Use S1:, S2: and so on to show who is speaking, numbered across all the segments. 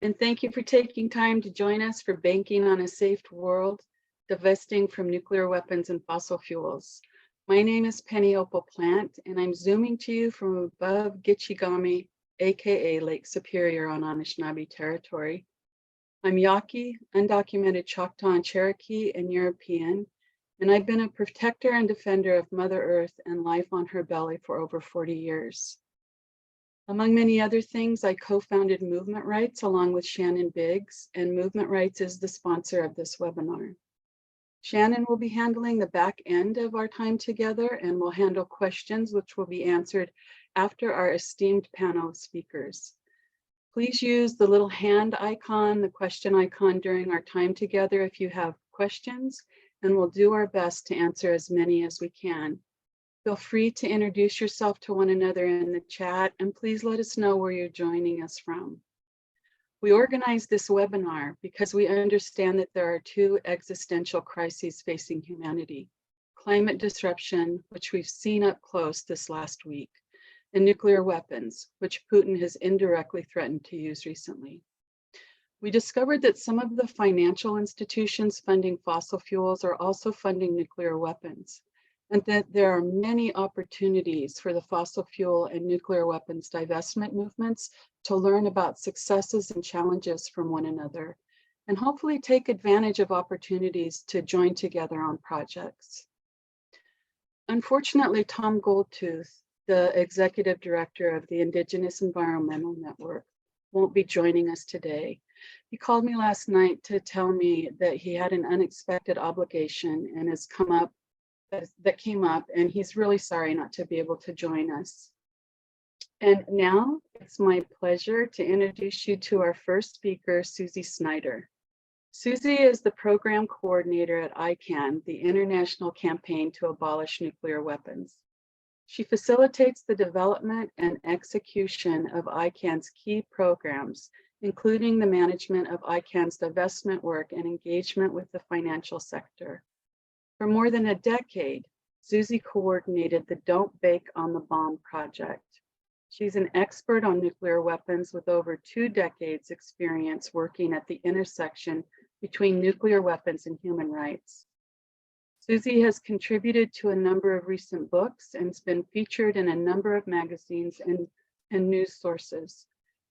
S1: And thank you for taking time to join us for Banking on a Safe World, Divesting from Nuclear Weapons and Fossil Fuels. My name is Penny Opal Plant, and I'm zooming to you from above Gitchigami, AKA Lake Superior on Anishinaabe territory. I'm Yaqui, undocumented Choctaw and Cherokee and European, and I've been a protector and defender of Mother Earth and life on her belly for over 40 years. Among many other things, I co-founded Movement Rights along with Shannon Biggs, and Movement Rights is the sponsor of this webinar. Shannon will be handling the back end of our time together and will handle questions which will be answered after our esteemed panel of speakers. Please use the little hand icon, the question icon during our time together if you have questions, and we'll do our best to answer as many as we can. Feel free to introduce yourself to one another in the chat, and please let us know where you're joining us from. We organized this webinar because we understand that there are two existential crises facing humanity: climate disruption, which we've seen up close this last week, and nuclear weapons, which Putin has indirectly threatened to use recently. We discovered that some of the financial institutions funding fossil fuels are also funding nuclear weapons, and that there are many opportunities for the fossil fuel and nuclear weapons divestment movements to learn about successes and challenges from one another, and hopefully take advantage of opportunities to join together on projects. Unfortunately, Tom Goldtooth, the executive director of the Indigenous Environmental Network, won't be joining us today. He called me last night to tell me that he had an unexpected obligation and that came up, and he's really sorry not to be able to join us. And now it's my pleasure to introduce you to our first speaker, Susie Snyder. Susie is the program coordinator at ICAN, the International Campaign to Abolish Nuclear Weapons. She facilitates the development and execution of ICAN's key programs, including the management of ICAN's divestment work and engagement with the financial sector. For more than a decade, Susie coordinated the Don't Bake on the Bomb project. She's an expert on nuclear weapons with over 2 decades experience working at the intersection between nuclear weapons and human rights. Susie has contributed to a number of recent books and has been featured in a number of magazines and news sources.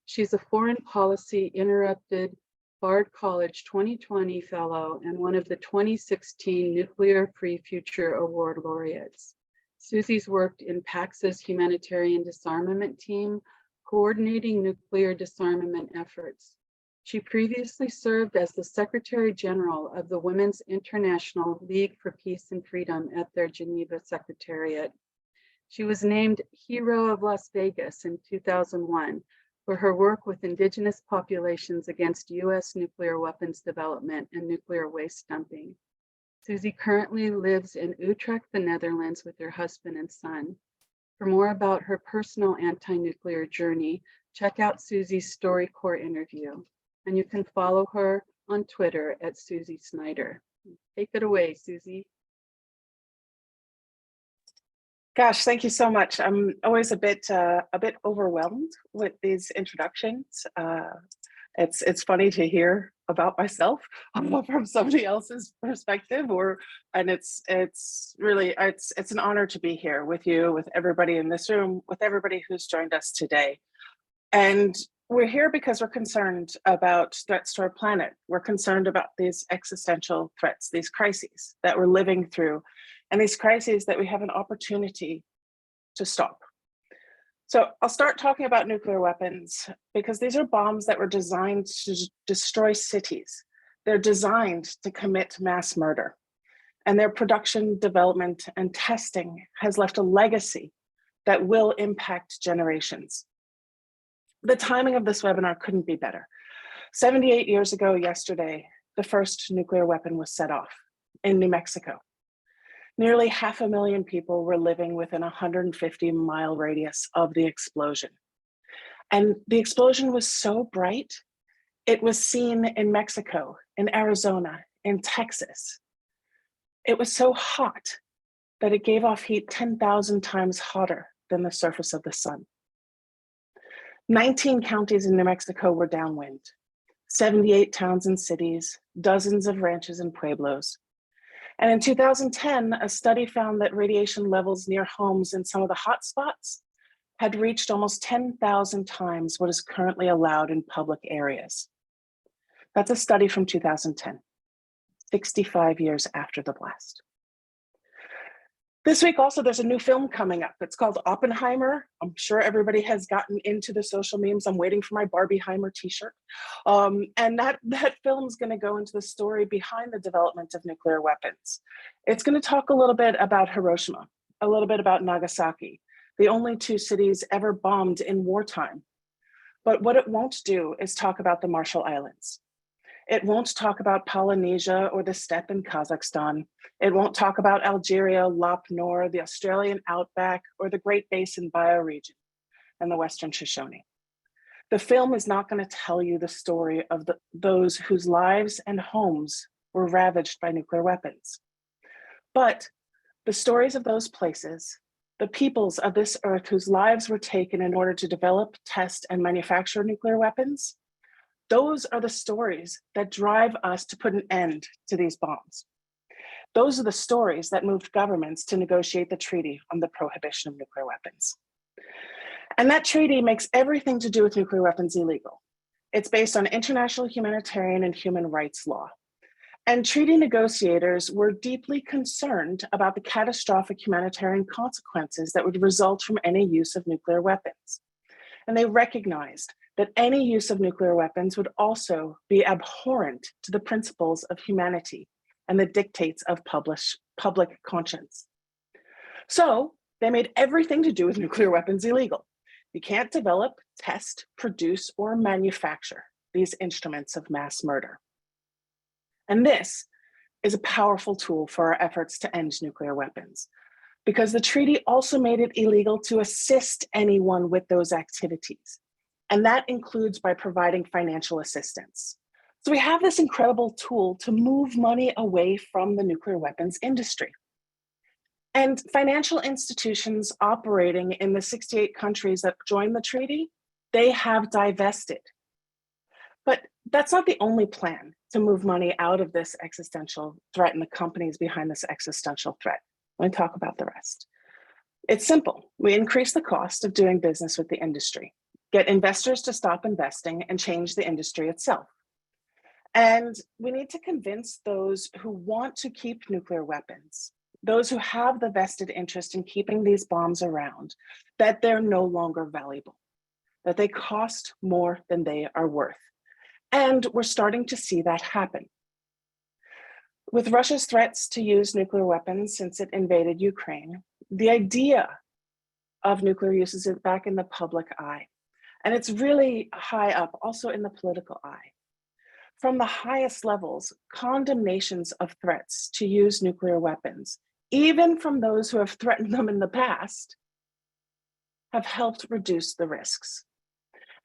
S1: She's a Foreign Policy Interrupted Bard College 2020 Fellow and one of the 2016 Nuclear Free Future Award laureates. Susie's worked in PACS's humanitarian disarmament team, coordinating nuclear disarmament efforts. She previously served as the Secretary General of the Women's International League for Peace and Freedom at their Geneva Secretariat. She was named Hero of Las Vegas in 2001 for her work with indigenous populations against U.S. nuclear weapons development and nuclear waste dumping. Susie currently lives in Utrecht, the Netherlands, with her husband and son. For more about her personal anti-nuclear journey, check out Susie's StoryCorps interview, and you can follow her on Twitter at Susie Snyder. Take it away, Susie.
S2: Gosh, thank you so much. I'm always a bit overwhelmed with these introductions. It's funny to hear about myself from somebody else's perspective, and it's an honor to be here with you, with everybody in this room, with everybody who's joined us today. And we're here because we're concerned about threats to our planet. We're concerned about these existential threats, these crises that we're living through, and these crises that we have an opportunity to stop. So I'll start talking about nuclear weapons because these are bombs that were designed to destroy cities. They're designed to commit mass murder, and their production, development, and testing has left a legacy that will impact generations. The timing of this webinar couldn't be better. 78 years ago yesterday, the first nuclear weapon was set off in New Mexico. Nearly 500,000 people were living within a 150-mile radius of the explosion. And the explosion was so bright, it was seen in Mexico, in Arizona, in Texas. It was so hot that it gave off heat 10,000 times hotter than the surface of the sun. 19 counties in New Mexico were downwind. 78 towns and cities, dozens of ranches and pueblos. And in 2010, a study found that radiation levels near homes in some of the hot spots had reached almost 10,000 times what is currently allowed in public areas. That's a study from 2010, 65 years after the blast. This week also, there's a new film coming up. It's called Oppenheimer. I'm sure everybody has gotten into the social memes. I'm waiting for my Barbieheimer t-shirt. And that film's gonna go into the story behind the development of nuclear weapons. It's gonna talk a little bit about Hiroshima, a little bit about Nagasaki, the only two cities ever bombed in wartime. But what it won't do is talk about the Marshall Islands. It won't talk about Polynesia or the steppe in Kazakhstan. It won't talk about Algeria, Lop Nor, the Australian outback, or the Great Basin bioregion and the Western Shoshone. The film is not going to tell you the story of those whose lives and homes were ravaged by nuclear weapons. But the stories of those places, the peoples of this earth whose lives were taken in order to develop, test, and manufacture nuclear weapons, those are the stories that drive us to put an end to these bombs. Those are the stories that moved governments to negotiate the treaty on the prohibition of nuclear weapons. And that treaty makes everything to do with nuclear weapons illegal. It's based on international humanitarian and human rights law. And treaty negotiators were deeply concerned about the catastrophic humanitarian consequences that would result from any use of nuclear weapons. And they recognized that any use of nuclear weapons would also be abhorrent to the principles of humanity and the dictates of public conscience. So they made everything to do with nuclear weapons illegal. You can't develop, test, produce, or manufacture these instruments of mass murder. And this is a powerful tool for our efforts to end nuclear weapons, because the treaty also made it illegal to assist anyone with those activities. And that includes by providing financial assistance. So we have this incredible tool to move money away from the nuclear weapons industry. And financial institutions operating in the 68 countries that joined the treaty, they have divested. But that's not the only plan to move money out of this existential threat and the companies behind this existential threat. Let me talk about the rest. It's simple. We increase the cost of doing business with the industry, get investors to stop investing, and change the industry itself. And we need to convince those who want to keep nuclear weapons, those who have the vested interest in keeping these bombs around, that they're no longer valuable, that they cost more than they are worth. And we're starting to see that happen. With Russia's threats to use nuclear weapons since it invaded Ukraine, the idea of nuclear use is back in the public eye. And it's really high up, also in the political eye. From the highest levels, condemnations of threats to use nuclear weapons, even from those who have threatened them in the past, have helped reduce the risks.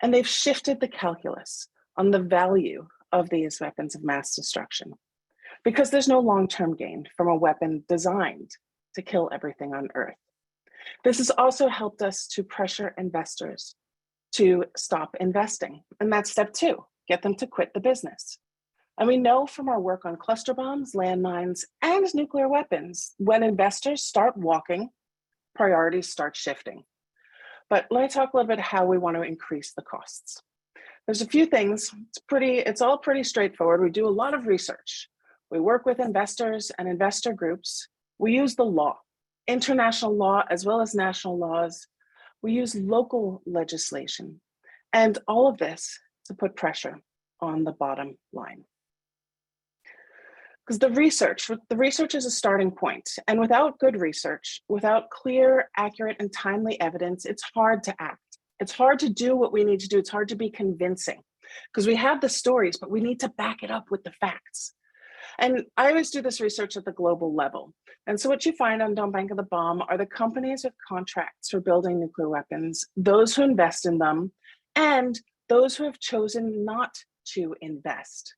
S2: And they've shifted the calculus on the value of these weapons of mass destruction, because there's no long-term gain from a weapon designed to kill everything on Earth. This has also helped us to pressure investors to stop investing. And that's step 2, get them to quit the business. And we know from our work on cluster bombs, landmines, and nuclear weapons, when investors start walking, priorities start shifting. But let me talk a little bit how we want to increase the costs. There's a few things. It's all pretty straightforward. We do a lot of research. We work with investors and investor groups. We use the law, international law as well as national laws. We use local legislation, and all of this to put pressure on the bottom line. Because the research is a starting point, and without good research, without clear, accurate, and timely evidence, it's hard to act. It's hard to do what we need to do. It's hard to be convincing, because we have the stories, but we need to back it up with the facts. And I always do this research at the global level. And so what you find on Don't Bank of the Bomb are the companies with contracts for building nuclear weapons, those who invest in them, and those who have chosen not to invest.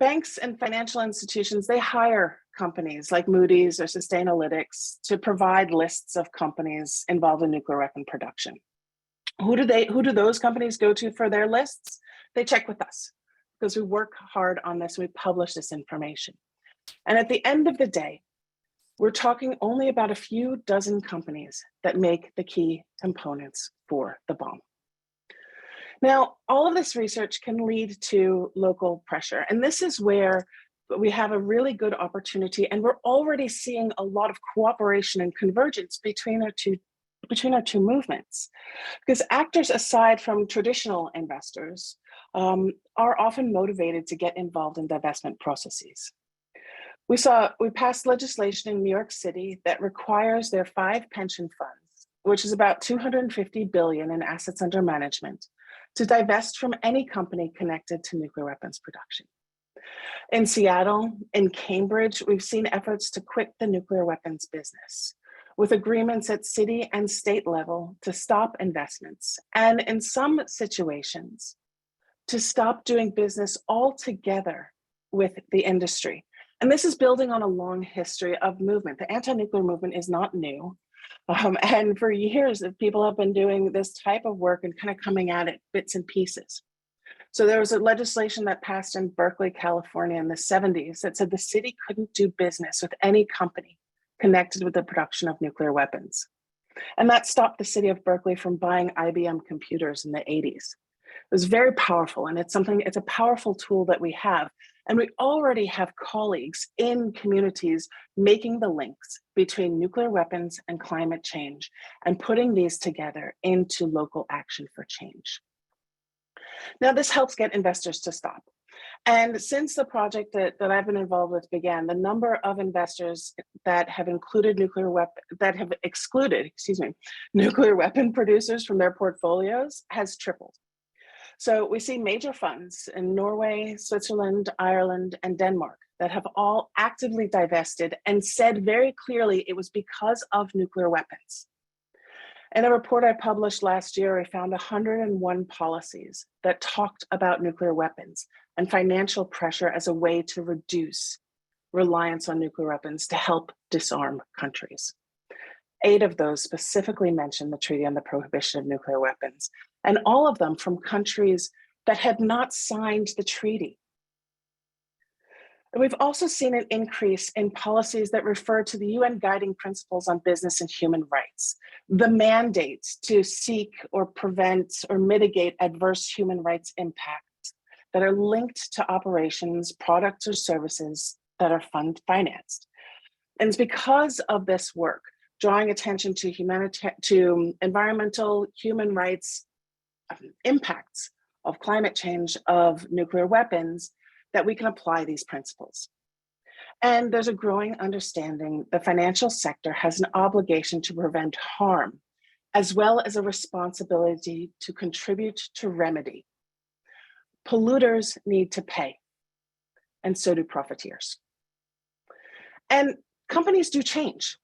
S2: Banks and financial institutions, they hire companies like Moody's or Sustainalytics to provide lists of companies involved in nuclear weapon production. Who do those companies go to for their lists? they check with us because we work hard on this. We publish this information. And at the end of the day, we're talking only about a few dozen companies that make the key components for the bomb. Now, all of this research can lead to local pressure. And this is where we have a really good opportunity, and we're already seeing a lot of cooperation and convergence between our two movements. Because actors aside from traditional investors are often motivated to get involved in divestment processes. We passed legislation in New York City that requires their 5 pension funds, which is about 250 billion in assets under management, to divest from any company connected to nuclear weapons production. In Seattle, in Cambridge, we've seen efforts to quit the nuclear weapons business, with agreements at city and state level to stop investments, and in some situations, to stop doing business altogether with the industry. And this is building on a long history of movement. The anti-nuclear movement is not new. And for years, people have been doing this type of work and kind of coming at it bits and pieces. So there was a legislation that passed in Berkeley, California in the 70s that said the city couldn't do business with any company connected with the production of nuclear weapons. And that stopped the city of Berkeley from buying IBM computers in the 80s. It was very powerful, and it's a powerful tool that we have. And we already have colleagues in communities making the links between nuclear weapons and climate change and putting these together into local action for change. Now, this helps get investors to stop. And since the project that I've been involved with began, the number of investors that have excluded nuclear weapon producers from their portfolios has tripled. So we see major funds in Norway, Switzerland, Ireland, and Denmark that have all actively divested and said very clearly it was because of nuclear weapons. In a report I published last year, I found 101 policies that talked about nuclear weapons and financial pressure as a way to reduce reliance on nuclear weapons to help disarm countries. 8 of those specifically mentioned the Treaty on the Prohibition of Nuclear Weapons, and all of them from countries that had not signed the treaty. And we've also seen an increase in policies that refer to the UN Guiding Principles on Business and Human Rights, the mandate to seek or prevent or mitigate adverse human rights impacts that are linked to operations, products, or services that are financed. And it's because of this work, drawing attention to environmental, human rights impacts of climate change, of nuclear weapons, that we can apply these principles. And there's a growing understanding the financial sector has an obligation to prevent harm, as well as a responsibility to contribute to remedy. Polluters need to pay, and so do profiteers. And companies do change.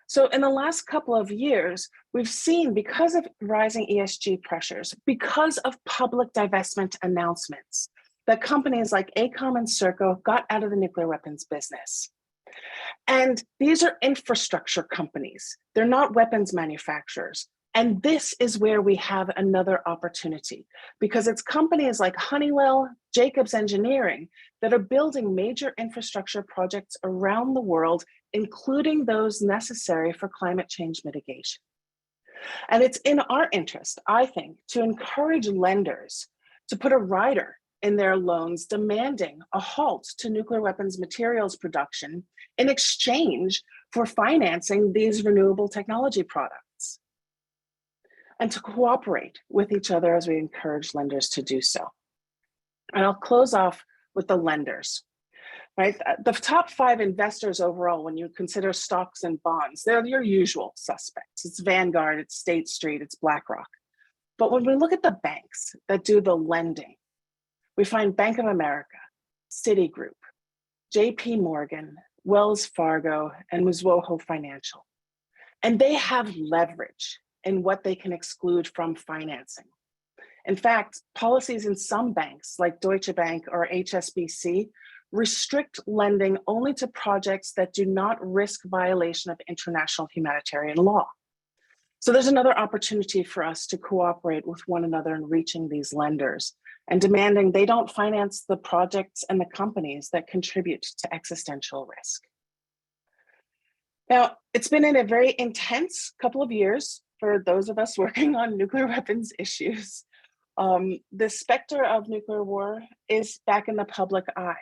S2: So in the last couple of years, we've seen, because of rising ESG pressures, because of public divestment announcements, that companies like AECOM and Serco got out of the nuclear weapons business. And these are infrastructure companies. They're not weapons manufacturers. And this is where we have another opportunity, because it's companies like Honeywell, Jacobs Engineering that are building major infrastructure projects around the world, including those necessary for climate change mitigation. And it's in our interest, I think, to encourage lenders to put a rider in their loans demanding a halt to nuclear weapons materials production in exchange for financing these renewable technology products, and to cooperate with each other as we encourage lenders to do so. And I'll close off with the lenders, right? The top 5 investors overall, when you consider stocks and bonds, they're your usual suspects. It's Vanguard, it's State Street, it's BlackRock. But when we look at the banks that do the lending, we find Bank of America, Citigroup, JP Morgan, Wells Fargo, and Mizuho Financial. And they have leverage in what they can exclude from financing. In fact, policies in some banks like Deutsche Bank or HSBC restrict lending only to projects that do not risk violation of international humanitarian law. So there's another opportunity for us to cooperate with one another in reaching these lenders and demanding they don't finance the projects and the companies that contribute to existential risk. Now, it's been in a very intense couple of years for those of us working on nuclear weapons issues. The specter of nuclear war is back in the public eye.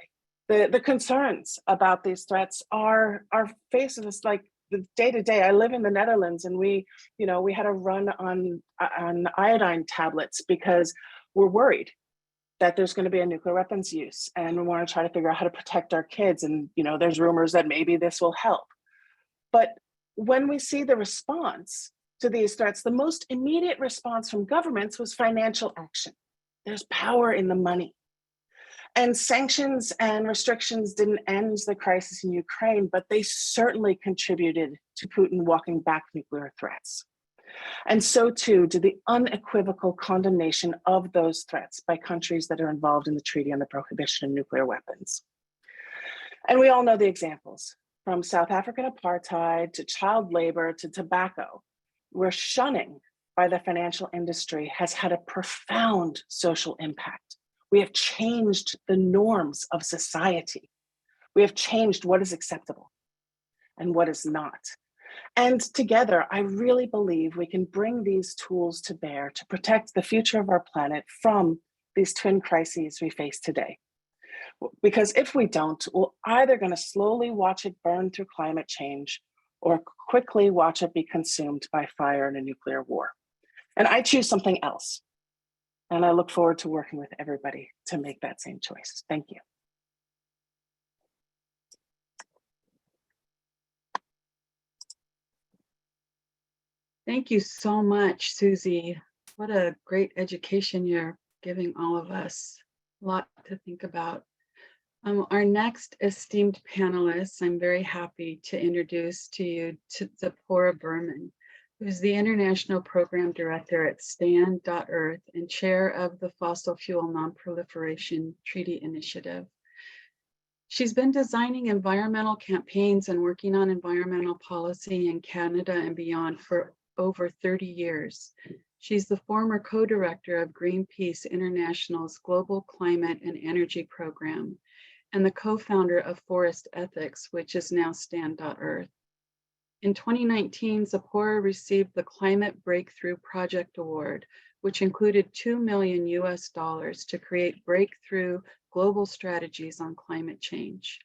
S2: The concerns about these threats are facing us like the day to day. I live in the Netherlands, and we had a run on iodine tablets because we're worried that there's going to be a nuclear weapons use, and we want to try to figure out how to protect our kids. And there's rumors that maybe this will help. But when we see the response to these threats, the most immediate response from governments was financial action. There's power in the money. And sanctions and restrictions didn't end the crisis in Ukraine, but they certainly contributed to Putin walking back nuclear threats. And so too did the unequivocal condemnation of those threats by countries that are involved in the Treaty on the Prohibition of Nuclear Weapons. And we all know the examples, from South African apartheid to child labor to tobacco, where shunning by the financial industry has had a profound social impact. We have changed the norms of society. We have changed what is acceptable and what is not. And together, I really believe we can bring these tools to bear to protect the future of our planet from these twin crises we face today. Because if we don't, we're either going to slowly watch it burn through climate change or quickly watch it be consumed by fire in a nuclear war. And I choose something else. And I look forward to working with everybody to make that same choice. Thank you.
S1: Thank you so much, Susie. What a great education you're giving all of us. A lot to think about. Our next esteemed panelists, I'm very happy to introduce to you Zapora Berman, who's the International Program Director at Stand.Earth and Chair of the Fossil Fuel Non-Proliferation Treaty Initiative. She's been designing environmental campaigns and working on environmental policy in Canada and beyond for over 30 years. She's the former co-director of Greenpeace International's Global Climate and Energy Program and the co-founder of Forest Ethics, which is now Stand.Earth. In 2019, Zapora received the Climate Breakthrough Project Award, which included $2 million to create breakthrough global strategies on climate change.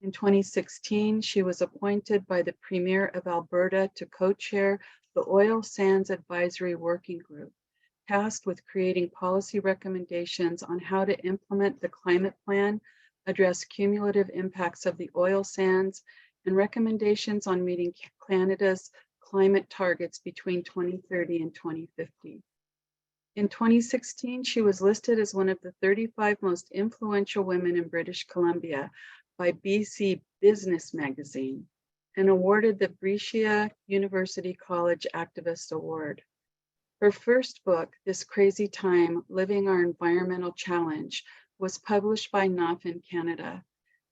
S1: In 2016, she was appointed by the Premier of Alberta to co-chair the Oil Sands Advisory Working Group, tasked with creating policy recommendations on how to implement the climate plan, address cumulative impacts of the oil sands, and recommendations on meeting Canada's climate targets between 2030 and 2050. In 2016, she was listed as one of the 35 most influential women in British Columbia by BC Business Magazine and awarded the Brescia University College Activist Award. Her first book, This Crazy Time, Living Our Environmental Challenge, was published by NUF in Canada.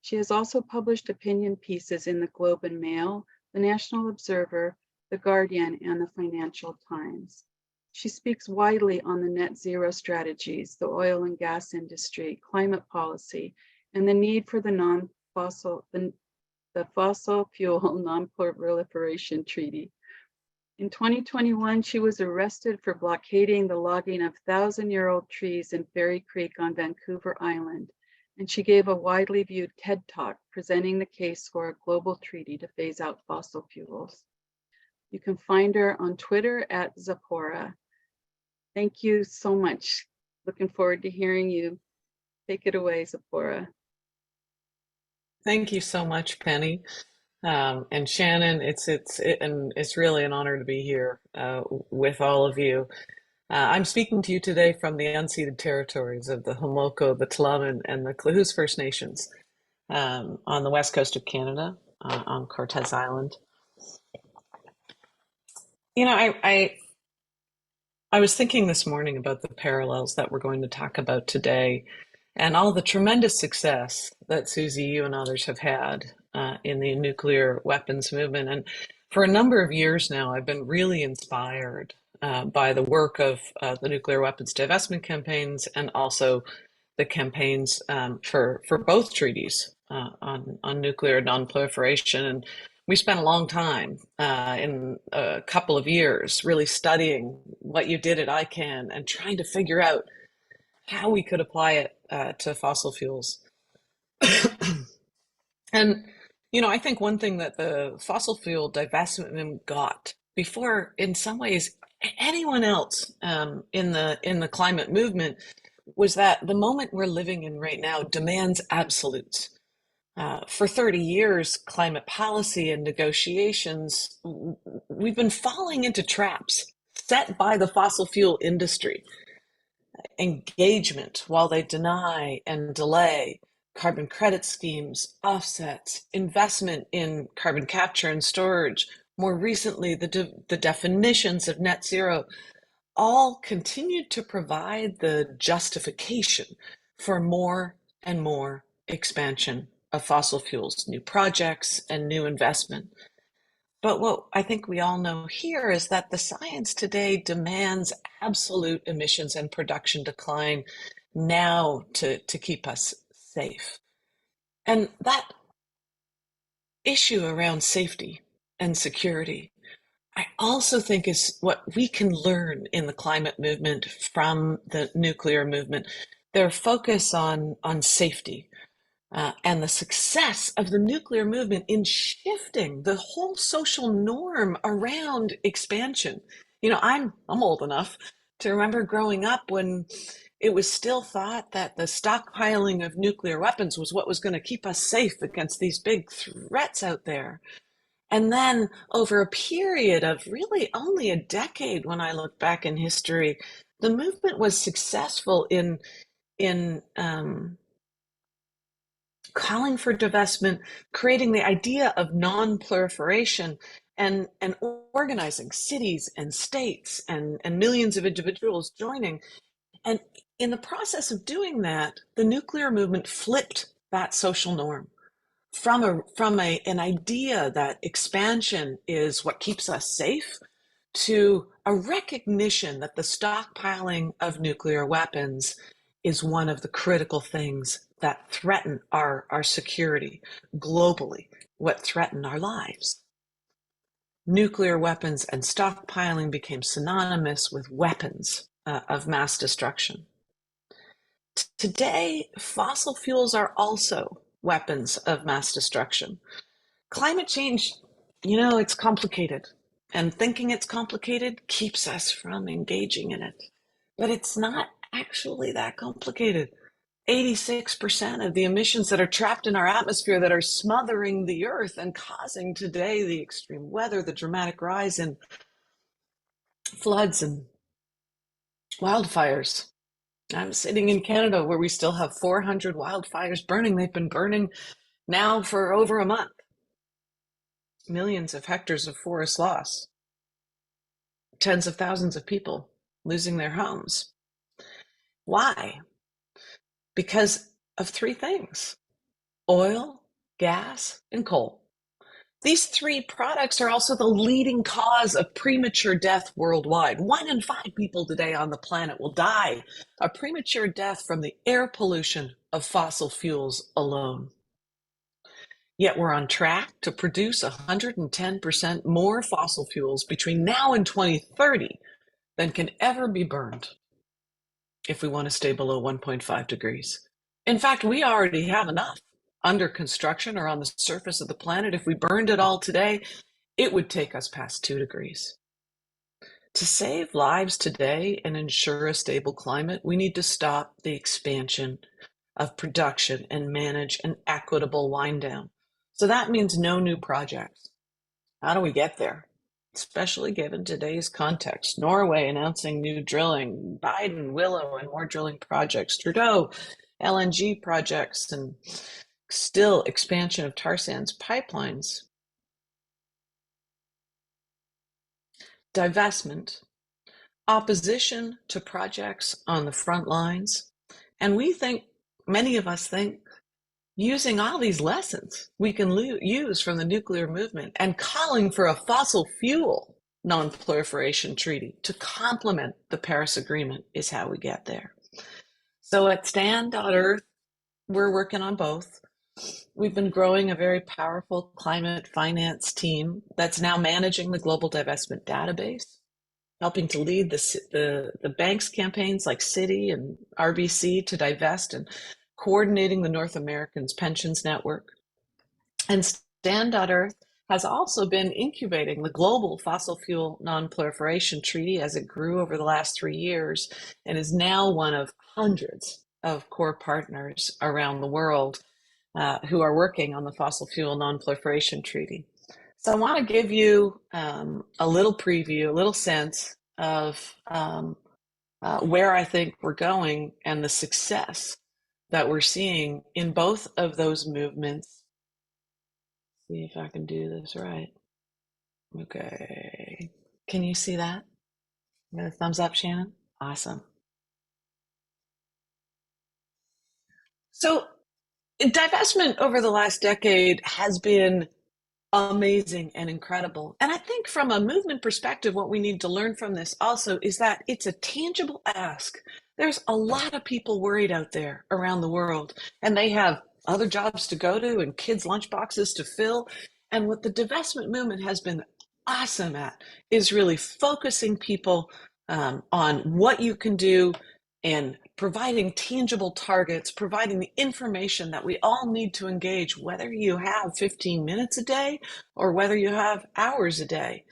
S1: She has also published opinion pieces in the Globe and Mail, the National Observer, the Guardian, and the Financial Times. She speaks widely on the net zero strategies, the oil and gas industry, climate policy, and the need for the Fossil Fuel Non-Proliferation Treaty. In 2021, she was arrested for blockading the logging of 1,000-year-old trees in Fairy Creek on Vancouver Island, and she gave a widely viewed TED Talk presenting the case for a global treaty to phase out fossil fuels. You can find her on Twitter at Zapora. Thank you so much. Looking forward to hearing you. Take it away, Zapora.
S3: Thank you so much, Penny. And Shannon, it's really an honor to be here with all of you. I'm speaking to you today from the unceded territories of the Homoko, the Tla'amin, and the Klahoose First Nations on the west coast of Canada, on Cortes Island. You know, I was thinking this morning about the parallels that we're going to talk about today and all the tremendous success that Susie, you and others have had in the nuclear weapons movement. And for a number of years now, I've been really inspired by the work of the nuclear weapons divestment campaigns and also the campaigns for both treaties on nuclear non-proliferation. And we spent a long time in a couple of years really studying what you did at ICANN and trying to figure out how we could apply it to fossil fuels. And, you know, I think one thing that the fossil fuel divestment got before, in some ways, anyone else in the climate movement was that the moment we're living in right now demands absolutes. For 30 years, climate policy and negotiations, we've been falling into traps set by the fossil fuel industry. Engagement while they deny and delay carbon credit schemes, offsets, investment in carbon capture and storage, more recently, the definitions of net zero, all continued to provide the justification for more and more expansion of fossil fuels, new projects, and new investment. But what I think we all know here is that the science today demands absolute emissions and production decline now to keep us safe. And that issue around safety and security, I also think is what we can learn in the climate movement from the nuclear movement. Their focus on safety, and the success of the nuclear movement in shifting the whole social norm around expansion. You know, I'm old enough to remember growing up when it was still thought that the stockpiling of nuclear weapons was what was going to keep us safe against these big threats out there. And then over a period of really only a decade, when I look back in history, the movement was successful in calling for divestment, creating the idea of non-proliferation, and organizing cities and states and millions of individuals joining. And in the process of doing that, the nuclear movement flipped that social norm from an idea that expansion is what keeps us safe to a recognition that the stockpiling of nuclear weapons is one of the critical things that threaten our security globally, what threaten our lives. Nuclear weapons and stockpiling became synonymous with weapons of mass destruction. Today, fossil fuels are also weapons of mass destruction. Climate change, you know, it's complicated, and thinking it's complicated keeps us from engaging in it. But it's not actually that complicated. 86% of the emissions that are trapped in our atmosphere that are smothering the earth and causing today the extreme weather, the dramatic rise in floods and wildfires. I'm sitting in Canada where we still have 400 wildfires burning. They've been burning now for over a month. Millions of hectares of forest loss. Tens of thousands of people losing their homes. Why? Because of three things: oil, gas, and coal. These three products are also the leading cause of premature death worldwide. 1 in 5 people today on the planet will die a premature death from the air pollution of fossil fuels alone. Yet we're on track to produce 110% more fossil fuels between now and 2030 than can ever be burned if we want to stay below 1.5 degrees. In fact, we already have enough under construction or on the surface of the planet. If we burned it all today, it would take us past 2 degrees. To save lives today and ensure a stable climate, we need to stop the expansion of production and manage an equitable wind down. So that means no new projects. How do we get there? Especially given today's context. Norway announcing new drilling, Biden, Willow, and more drilling projects, Trudeau, LNG projects, and still expansion of tar sands pipelines. Divestment, opposition to projects on the front lines. And we think, many of us think, using all these lessons we can use from the nuclear movement and calling for a fossil fuel non-proliferation treaty to complement the Paris Agreement is how we get there. So at Stand.Earth, we're working on both. We've been growing a very powerful climate finance team that's now managing the global divestment database, helping to lead the banks campaigns like Citi and RBC to divest, and coordinating the North Americans pensions network. And Stand.Earth has also been incubating the global fossil fuel non-proliferation treaty as it grew over the last 3 years, and is now one of hundreds of core partners around the world who are working on the fossil fuel non-proliferation treaty. So I want to give you a little preview, a little sense of where I think we're going and the success that we're seeing in both of those movements. See if I can do this right. Okay. Can you see that? Got a thumbs up, Shannon? Awesome. So divestment over the last decade has been amazing and incredible. And I think from a movement perspective, what we need to learn from this also is that it's a tangible ask. There's a lot of people worried out there around the world, and they have other jobs to go to and kids' lunchboxes to fill. And what the divestment movement has been awesome at is really focusing people on what you can do and providing tangible targets, providing the information that we all need to engage, whether you have 15 minutes a day or whether you have hours a day.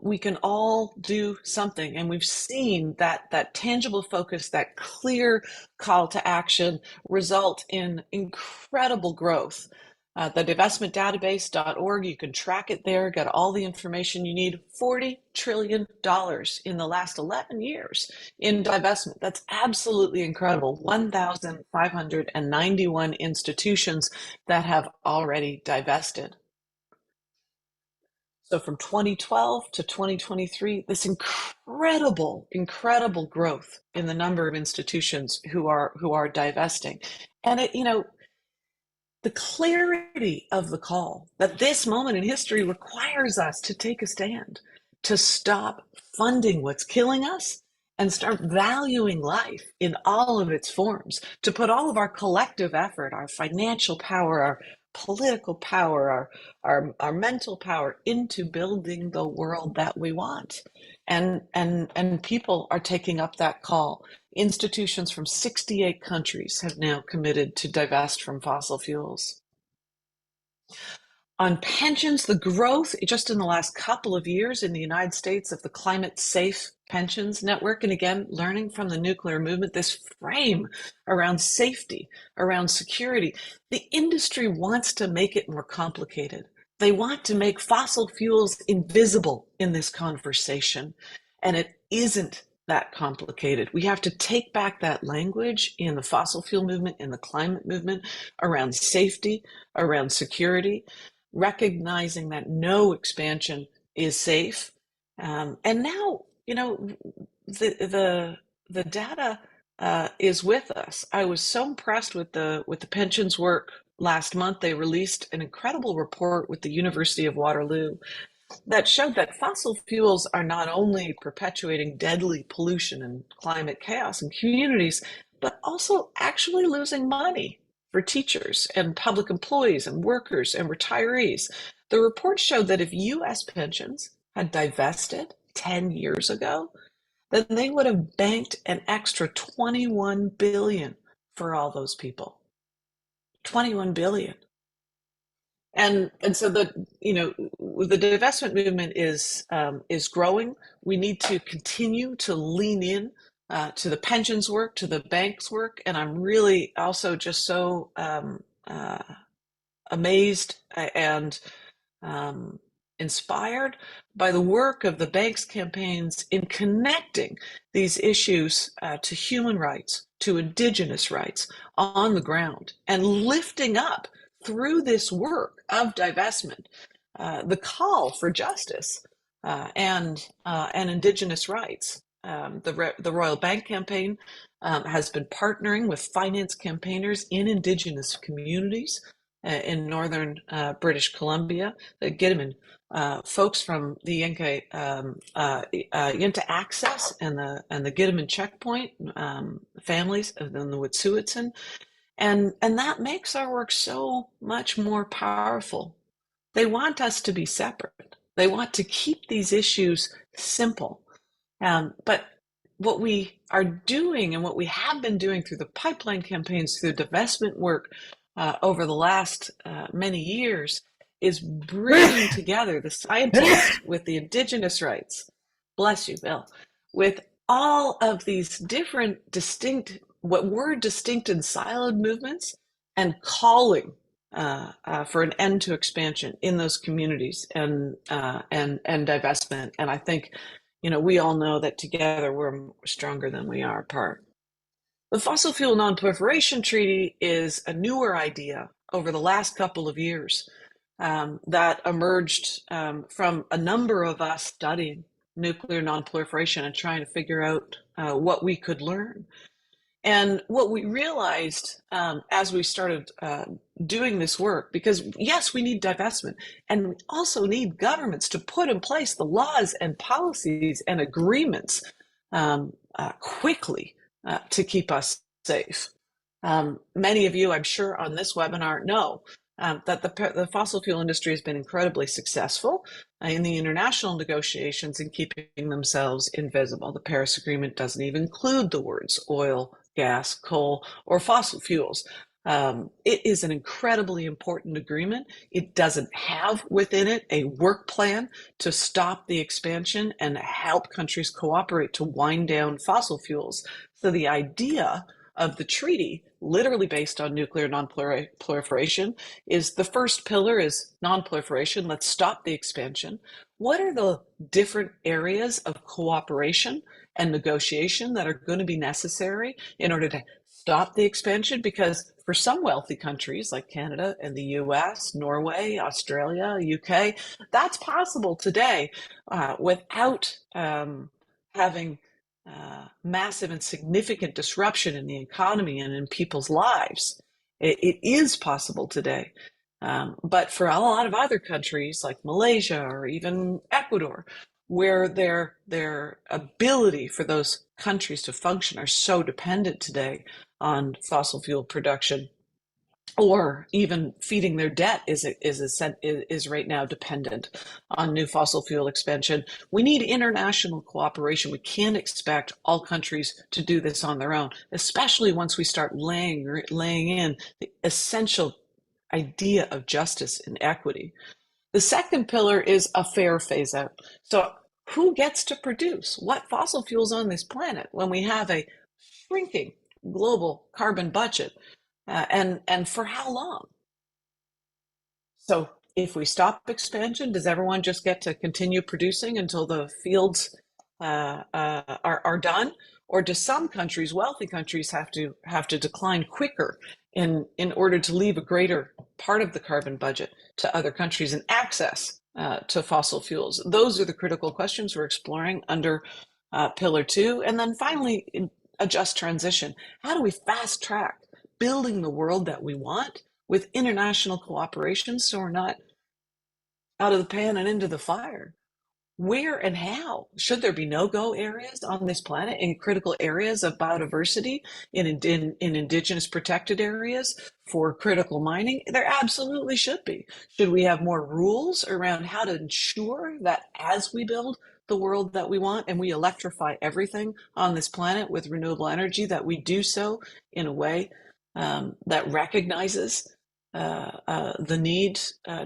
S3: We can all do something, and we've seen that tangible focus, that clear call to action result in incredible growth. The divestmentdatabase.org, you can track it there, get all the information you need. $40 trillion in the last 11 years in divestment. That's absolutely incredible. 1,591 institutions that have already divested. So from 2012 to 2023, this incredible growth in the number of institutions who are divesting. And the clarity of the call that this moment in history requires us to take a stand, to stop funding what's killing us and start valuing life in all of its forms, to put all of our collective effort, our financial power, our political power, our mental power into building the world that we want. And people are taking up that call. Institutions from 68 countries have now committed to divest from fossil fuels. On pensions, the growth just in the last couple of years in the United States of the climate safe pensions network, and again, learning from the nuclear movement, this frame around safety, around security. The industry wants to make it more complicated. They want to make fossil fuels invisible in this conversation, and it isn't that complicated. We have to take back that language in the fossil fuel movement, in the climate movement, around safety, around security, recognizing that no expansion is safe. And now, the data is with us. I was so impressed with the pensions work last month. They released an incredible report with the University of Waterloo that showed that fossil fuels are not only perpetuating deadly pollution and climate chaos in communities, but also actually losing money for teachers and public employees and workers and retirees. The report showed that if U.S. pensions had divested 10 years ago, then they would have banked an extra $21 billion for all those people. $21 billion. And so the divestment movement is growing. We need to continue to lean in to the pensions work, to the banks work, and I'm really also just so amazed and inspired by the work of the banks campaigns in connecting these issues to human rights, to indigenous rights on the ground, and lifting up through this work of divestment the call for justice and indigenous rights. The Royal Bank Campaign has been partnering with finance campaigners in indigenous communities in northern British Columbia, the Gidimt'en folks from the Yinta Access and the Gittiman Checkpoint families, and then the Wet'suwet'en, and that makes our work so much more powerful. They want us to be separate. They want to keep these issues simple. But what we are doing and what we have been doing through the pipeline campaigns, through divestment work over the last many years, is bringing together the scientists with the indigenous rights, bless you, Bill, with all of these different distinct, what were distinct and siloed movements, and calling for an end to expansion in those communities and divestment. And I think, we all know that together we're stronger than we are apart. The Fossil Fuel Non-Proliferation Treaty is a newer idea over the last couple of years that emerged from a number of us studying nuclear non-proliferation and trying to figure out what we could learn. And what we realized as we started doing this work, because yes, we need divestment, and we also need governments to put in place the laws and policies and agreements quickly to keep us safe. Many of you, I'm sure, on this webinar know that the fossil fuel industry has been incredibly successful in the international negotiations in keeping themselves invisible. The Paris Agreement doesn't even include the words oil, gas, coal, or fossil fuels. It is an incredibly important agreement. It doesn't have within it a work plan to stop the expansion and help countries cooperate to wind down fossil fuels. So the idea of the treaty, literally based on nuclear non-proliferation, is the first pillar is non-proliferation. Let's stop the expansion. What are the different areas of cooperation and negotiation that are going to be necessary in order to stop the expansion? Because for some wealthy countries like Canada and the US, Norway, Australia, UK, that's possible today without having massive and significant disruption in the economy and in people's lives. It is possible today. But for a lot of other countries like Malaysia or even Ecuador, where their ability for those countries to function are so dependent today on fossil fuel production, or even feeding their debt is right now dependent on new fossil fuel expansion. We need international cooperation. We can't expect all countries to do this on their own, especially once we start laying in the essential idea of justice and equity. The second pillar is a fair phase out. So who gets to produce what fossil fuels on this planet when we have a shrinking global carbon budget? And for how long? So if we stop expansion, does everyone just get to continue producing until the fields are done? Or do some countries, wealthy countries, have to decline quicker in order to leave a greater part of the carbon budget to other countries and access to fossil fuels? Those are the critical questions we're exploring under Pillar 2. And then finally, a just transition. How do we fast track building the world that we want with international cooperation so we're not out of the pan and into the fire? Where and how? Should there be no-go areas on this planet in critical areas of biodiversity, in indigenous protected areas for critical mining? There absolutely should be. Should we have more rules around how to ensure that as we build the world that we want and we electrify everything on this planet with renewable energy, that we do so in a way that recognizes the need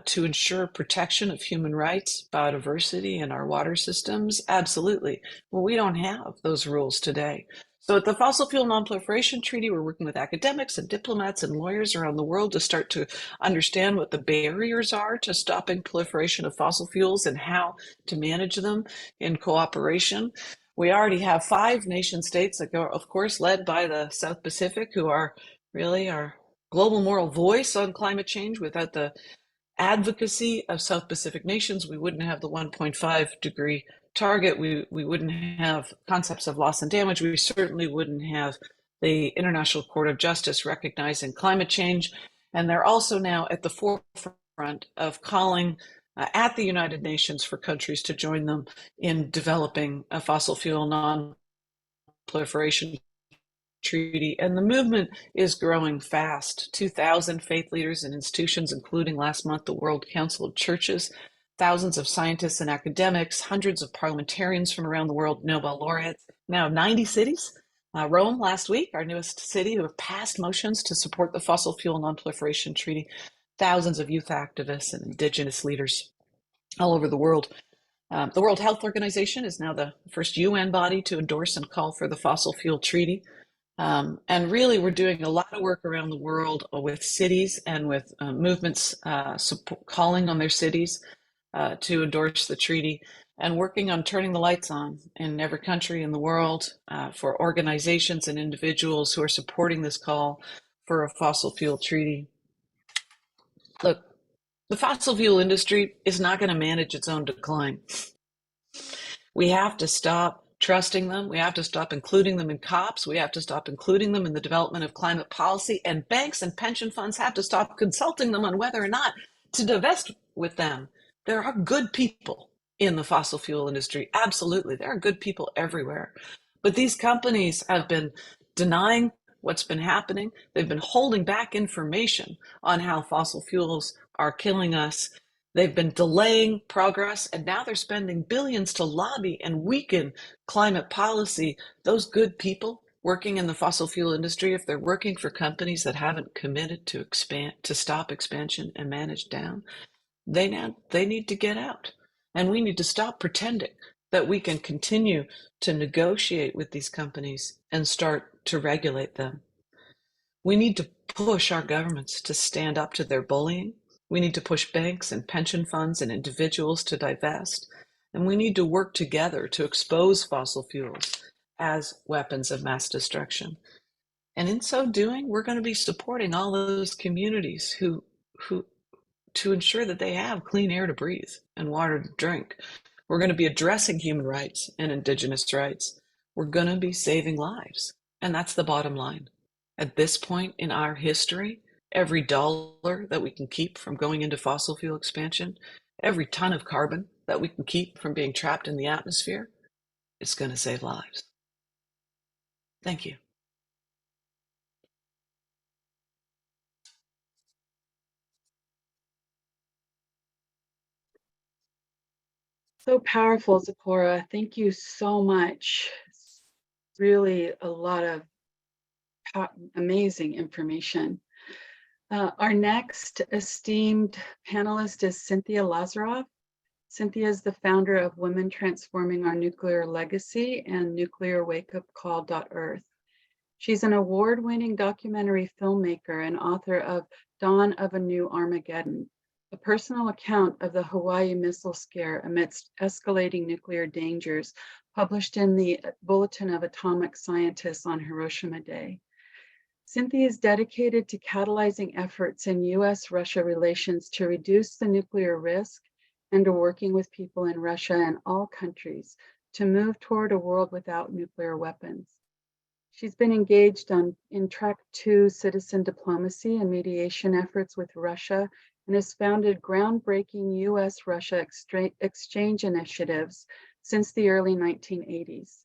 S3: to ensure protection of human rights, biodiversity, and our water systems? Absolutely. Well, we don't have those rules today. So at the Fossil Fuel Non-Proliferation Treaty, we're working with academics and diplomats and lawyers around the world to start to understand what the barriers are to stopping proliferation of fossil fuels and how to manage them in cooperation. We already have 5 nation states that go, of course, led by the South Pacific, who are really our global moral voice on climate change. Without the advocacy of South Pacific nations, we wouldn't have the 1.5 degree target. We wouldn't have concepts of loss and damage. We certainly wouldn't have the International Court of Justice recognizing climate change. And they're also now at the forefront of calling at the United Nations for countries to join them in developing a fossil fuel non-proliferation treaty. And the movement is growing fast. 2,000 faith leaders and institutions, including last month the World Council of Churches, thousands of scientists and academics, hundreds of parliamentarians from around the world, Nobel laureates, now 90 cities. Rome last week, our newest city, who have passed motions to support the fossil fuel non-proliferation treaty. Thousands of youth activists and indigenous leaders all over the world. The World Health Organization is now the first UN body to endorse and call for the fossil fuel treaty. And really, we're doing a lot of work around the world with cities and with movements calling on their cities to endorse the treaty, and working on turning the lights on in every country in the world for organizations and individuals who are supporting this call for a fossil fuel treaty. Look, the fossil fuel industry is not going to manage its own decline. We have to stop trusting them. We have to stop including them in COPs. We have to stop including them in the development of climate policy. And banks and pension funds have to stop consulting them on whether or not to divest with them. There are good people in the fossil fuel industry. Absolutely. There are good people everywhere. But these companies have been denying what's been happening. They've been holding back information on how fossil fuels are killing us. They've been delaying progress, and now they're spending billions to lobby and weaken climate policy. Those good people working in the fossil fuel industry, if they're working for companies that haven't committed to stop expansion and manage down, they need to get out. And we need to stop pretending that we can continue to negotiate with these companies and start to regulate them. We need to push our governments to stand up to their bullying. We need to push banks and pension funds and individuals to divest. And we need to work together to expose fossil fuels as weapons of mass destruction. And in so doing, we're going to be supporting all those communities who to ensure that they have clean air to breathe and water to drink. We're going to be addressing human rights and indigenous rights. We're going to be saving lives. And that's the bottom line. At this point in our history, every dollar that we can keep from going into fossil fuel expansion, every ton of carbon that we can keep from being trapped in the atmosphere, it's going to save lives. Thank you.
S1: So powerful, Zapora. Thank you so much. It's really a lot of amazing information. Our next esteemed panelist is Cynthia Lazarov. Cynthia is the founder of Women Transforming Our Nuclear Legacy and NuclearWakeUpCall.Earth. She's an award-winning documentary filmmaker and author of Dawn of a New Armageddon, a personal account of the Hawaii missile scare amidst escalating nuclear dangers, published in the Bulletin of Atomic Scientists on Hiroshima Day. Cynthia is dedicated to catalyzing efforts in US-Russia relations to reduce the nuclear risk and to working with people in Russia and all countries to move toward a world without nuclear weapons. She's been engaged in Track 2 citizen diplomacy and mediation efforts with Russia, and has founded groundbreaking US-Russia exchange initiatives since the early 1980s.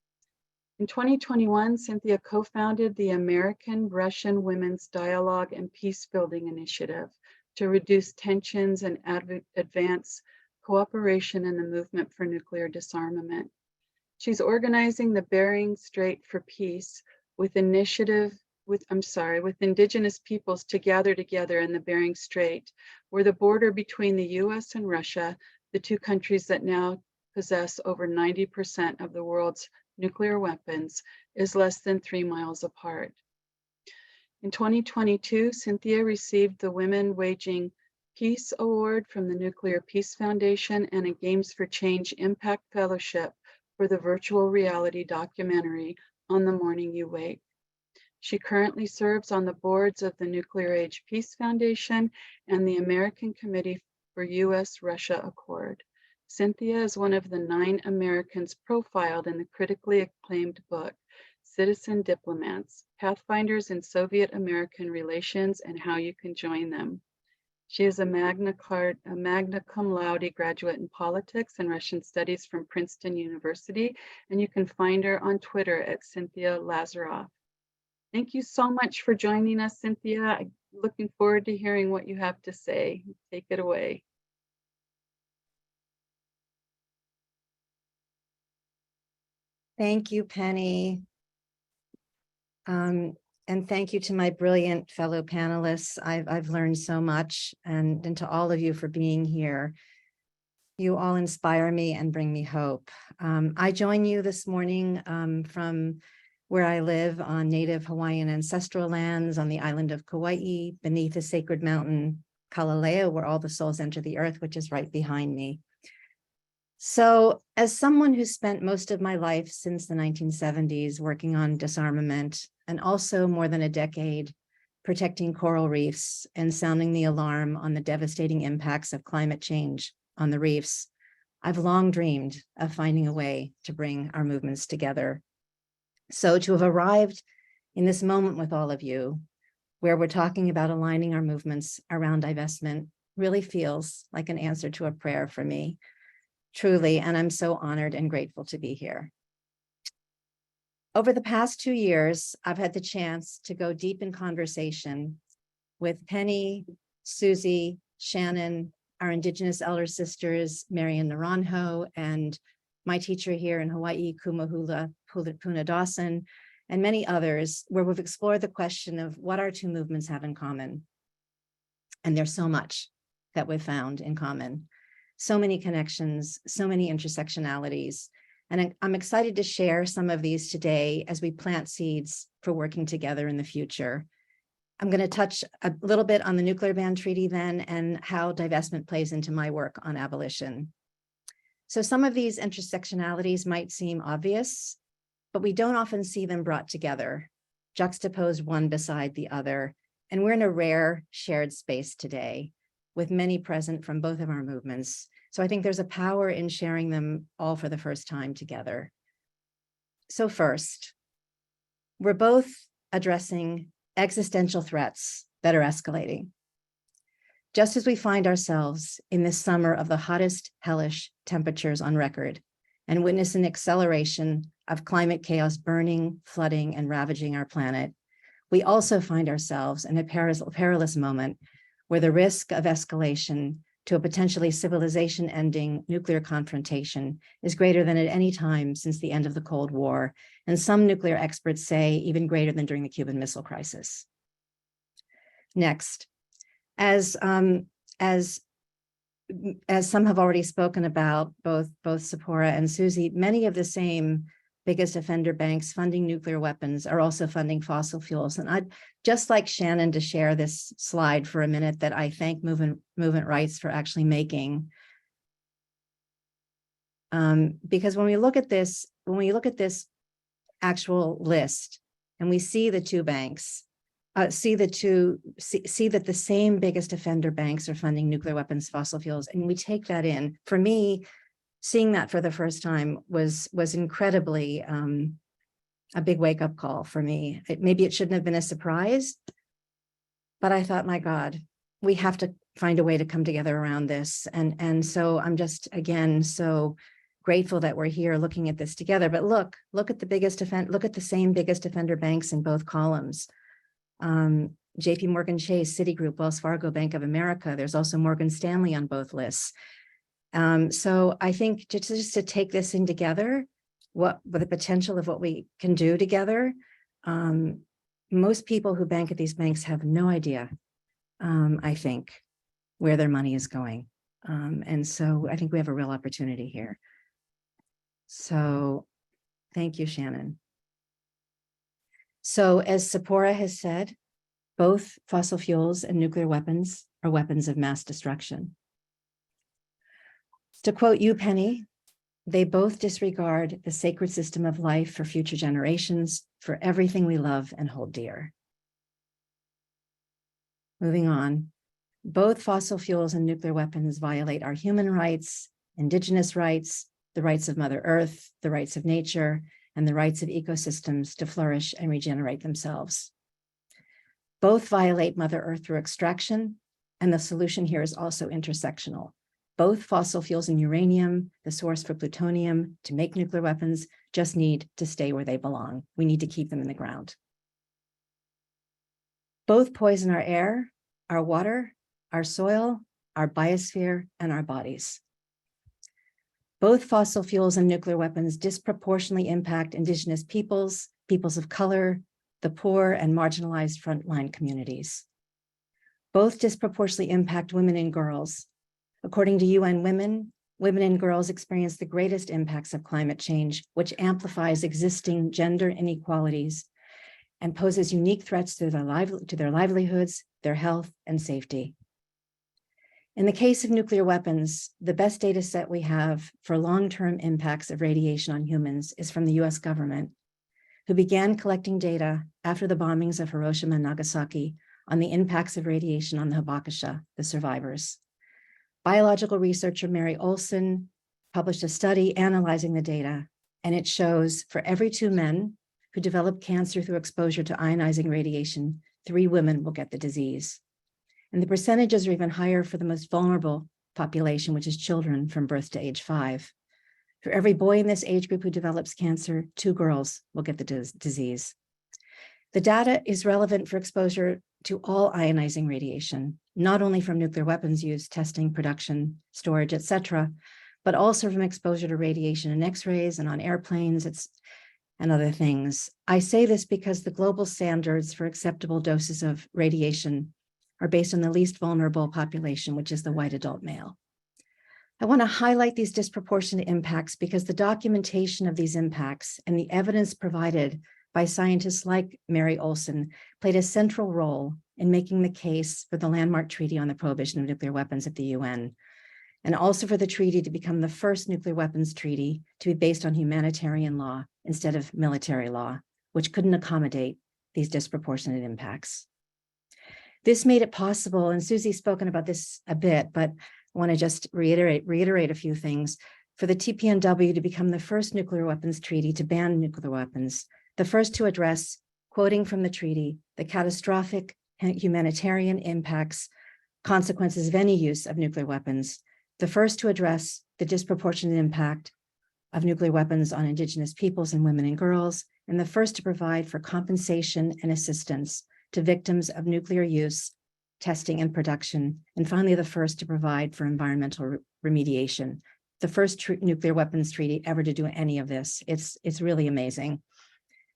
S1: In 2021, Cynthia co-founded the American-Russian Women's Dialogue and Peace-Building Initiative to reduce tensions and advance cooperation in the movement for nuclear disarmament. She's organizing the Bering Strait for Peace with indigenous peoples to gather together in the Bering Strait, where the border between the US and Russia, the two countries that now possess over 90% of the world's nuclear weapons, is less than 3 miles apart. In 2022, Cynthia received the Women Waging Peace Award from the Nuclear Peace Foundation and a Games for Change Impact Fellowship for the virtual reality documentary On the Morning You Wake. She currently serves on the boards of the Nuclear Age Peace Foundation and the American Committee for US-Russia Accord. Cynthia is one of the 9 Americans profiled in the critically acclaimed book, Citizen Diplomats, Pathfinders in Soviet-American Relations and How You Can Join Them. She is a magna cum laude graduate in politics and Russian studies from Princeton University, and you can find her on Twitter at Cynthia Lazarov. Thank you so much for joining us, Cynthia. I'm looking forward to hearing what you have to say. Take it away.
S4: Thank you, Penny. And thank you to my brilliant fellow panelists. I've learned so much, and to all of you for being here. You all inspire me and bring me hope. I join you this morning from where I live on native Hawaiian ancestral lands on the island of Kauai, beneath the sacred mountain Kalalea, where all the souls enter the earth, which is right behind me. So as someone who spent most of my life since the 1970s working on disarmament, and also more than a decade protecting coral reefs and sounding the alarm on the devastating impacts of climate change on the reefs, I've long dreamed of finding a way to bring our movements together. So to have arrived in this moment with all of you, where we're talking about aligning our movements around divestment, really feels like an answer to a prayer for me. Truly, and I'm so honored and grateful to be here. Over the past 2 years, I've had the chance to go deep in conversation with Penny, Susie, Shannon, our Indigenous elder sisters, Marian Naranjo, and my teacher here in Hawaii, Kumahula Puna Dawson, and many others, where we've explored the question of what our two movements have in common. And there's so much that we've found in common. So many connections, so many intersectionalities. And I'm excited to share some of these today as we plant seeds for working together in the future. I'm going to touch a little bit on the nuclear ban treaty then, and how divestment plays into my work on abolition. So some of these intersectionalities might seem obvious, but we don't often see them brought together, juxtaposed one beside the other. And we're in a rare shared space today, with many present from both of our movements. So I think there's a power in sharing them all for the first time together. So first, we're both addressing existential threats that are escalating. Just as we find ourselves in this summer of the hottest hellish temperatures on record and witness an acceleration of climate chaos burning, flooding, and ravaging our planet, we also find ourselves in a perilous moment where the risk of escalation to a potentially civilization-ending nuclear confrontation is greater than at any time since the end of the Cold War, and some nuclear experts say even greater than during the Cuban Missile Crisis. Next, as some have already spoken about, both Tzeporah and Susie, many of the same biggest offender banks funding nuclear weapons are also funding fossil fuels. And I'd just like Shannon to share this slide for a minute that I thank Movement Rights for actually making. Because when we look at this actual list and we see the two banks, see that the same biggest offender banks are funding nuclear weapons, fossil fuels, and we take that in, for me, seeing that for the first time was incredibly a big wake-up call for me. Maybe it shouldn't have been a surprise, but I thought, my God, we have to find a way to come together around this. And so I'm just, again, so grateful that we're here looking at this together. But look at the same biggest offender banks in both columns. JP Morgan Chase, Citigroup, Wells Fargo, Bank of America. There's also Morgan Stanley on both lists. So I think just to take this in together, with the potential of what we can do together, most people who bank at these banks have no idea, I think, where their money is going. And so I think we have a real opportunity here. So thank you, Shannon. So as Tzeporah has said, both fossil fuels and nuclear weapons are weapons of mass destruction. To quote you, Penny, they both disregard the sacred system of life for future generations, for everything we love and hold dear. Moving on, both fossil fuels and nuclear weapons violate our human rights, indigenous rights, the rights of Mother Earth, the rights of nature, and the rights of ecosystems to flourish and regenerate themselves. Both violate Mother Earth through extraction And the solution here is also intersectional. Both fossil fuels and uranium, the source for plutonium to make nuclear weapons, just need to stay where they belong. We need to keep them in the ground. Both poison our air, our water, our soil, our biosphere, and our bodies. Both fossil fuels and nuclear weapons disproportionately impact indigenous peoples, peoples of color, the poor, and marginalized frontline communities. Both disproportionately impact women and girls. According to UN Women, women and girls experience the greatest impacts of climate change, which amplifies existing gender inequalities and poses unique threats to their livelihoods, their health, and safety. In the case of nuclear weapons, the best data set we have for long-term impacts of radiation on humans is from the US government, who began collecting data after the bombings of Hiroshima and Nagasaki on the impacts of radiation on the Hibakusha, the survivors. Biological researcher Mary Olson published a study analyzing the data, and it shows for every 2 men who develop cancer through exposure to ionizing radiation, 3 women will get the disease. And the percentages are even higher for the most vulnerable population, which is children from birth to age 5. For every boy in this age group who develops cancer, 2 girls will get the disease. The data is relevant for exposure to all ionizing radiation, not only from nuclear weapons use, testing, production, storage, etc., but also from exposure to radiation in X-rays and on airplanes and other things. I say this because the global standards for acceptable doses of radiation are based on the least vulnerable population, which is the white adult male. I want to highlight these disproportionate impacts because the documentation of these impacts and the evidence provided by scientists like Mary Olson played a central role in making the case for the landmark treaty on the prohibition of nuclear weapons at the UN, and also for the treaty to become the first nuclear weapons treaty to be based on humanitarian law instead of military law, which couldn't accommodate these disproportionate impacts. This made it possible, and Susie's spoken about this a bit, but I want to just reiterate a few things. For the TPNW to become the first nuclear weapons treaty to ban nuclear weapons, the first to address, quoting from the treaty, the catastrophic humanitarian impacts, consequences of any use of nuclear weapons, the first to address the disproportionate impact of nuclear weapons on indigenous peoples and women and girls, and the first to provide for compensation and assistance to victims of nuclear use, testing, and production, and finally the first to provide for environmental remediation. The first nuclear weapons treaty ever to do any of this. It's really amazing.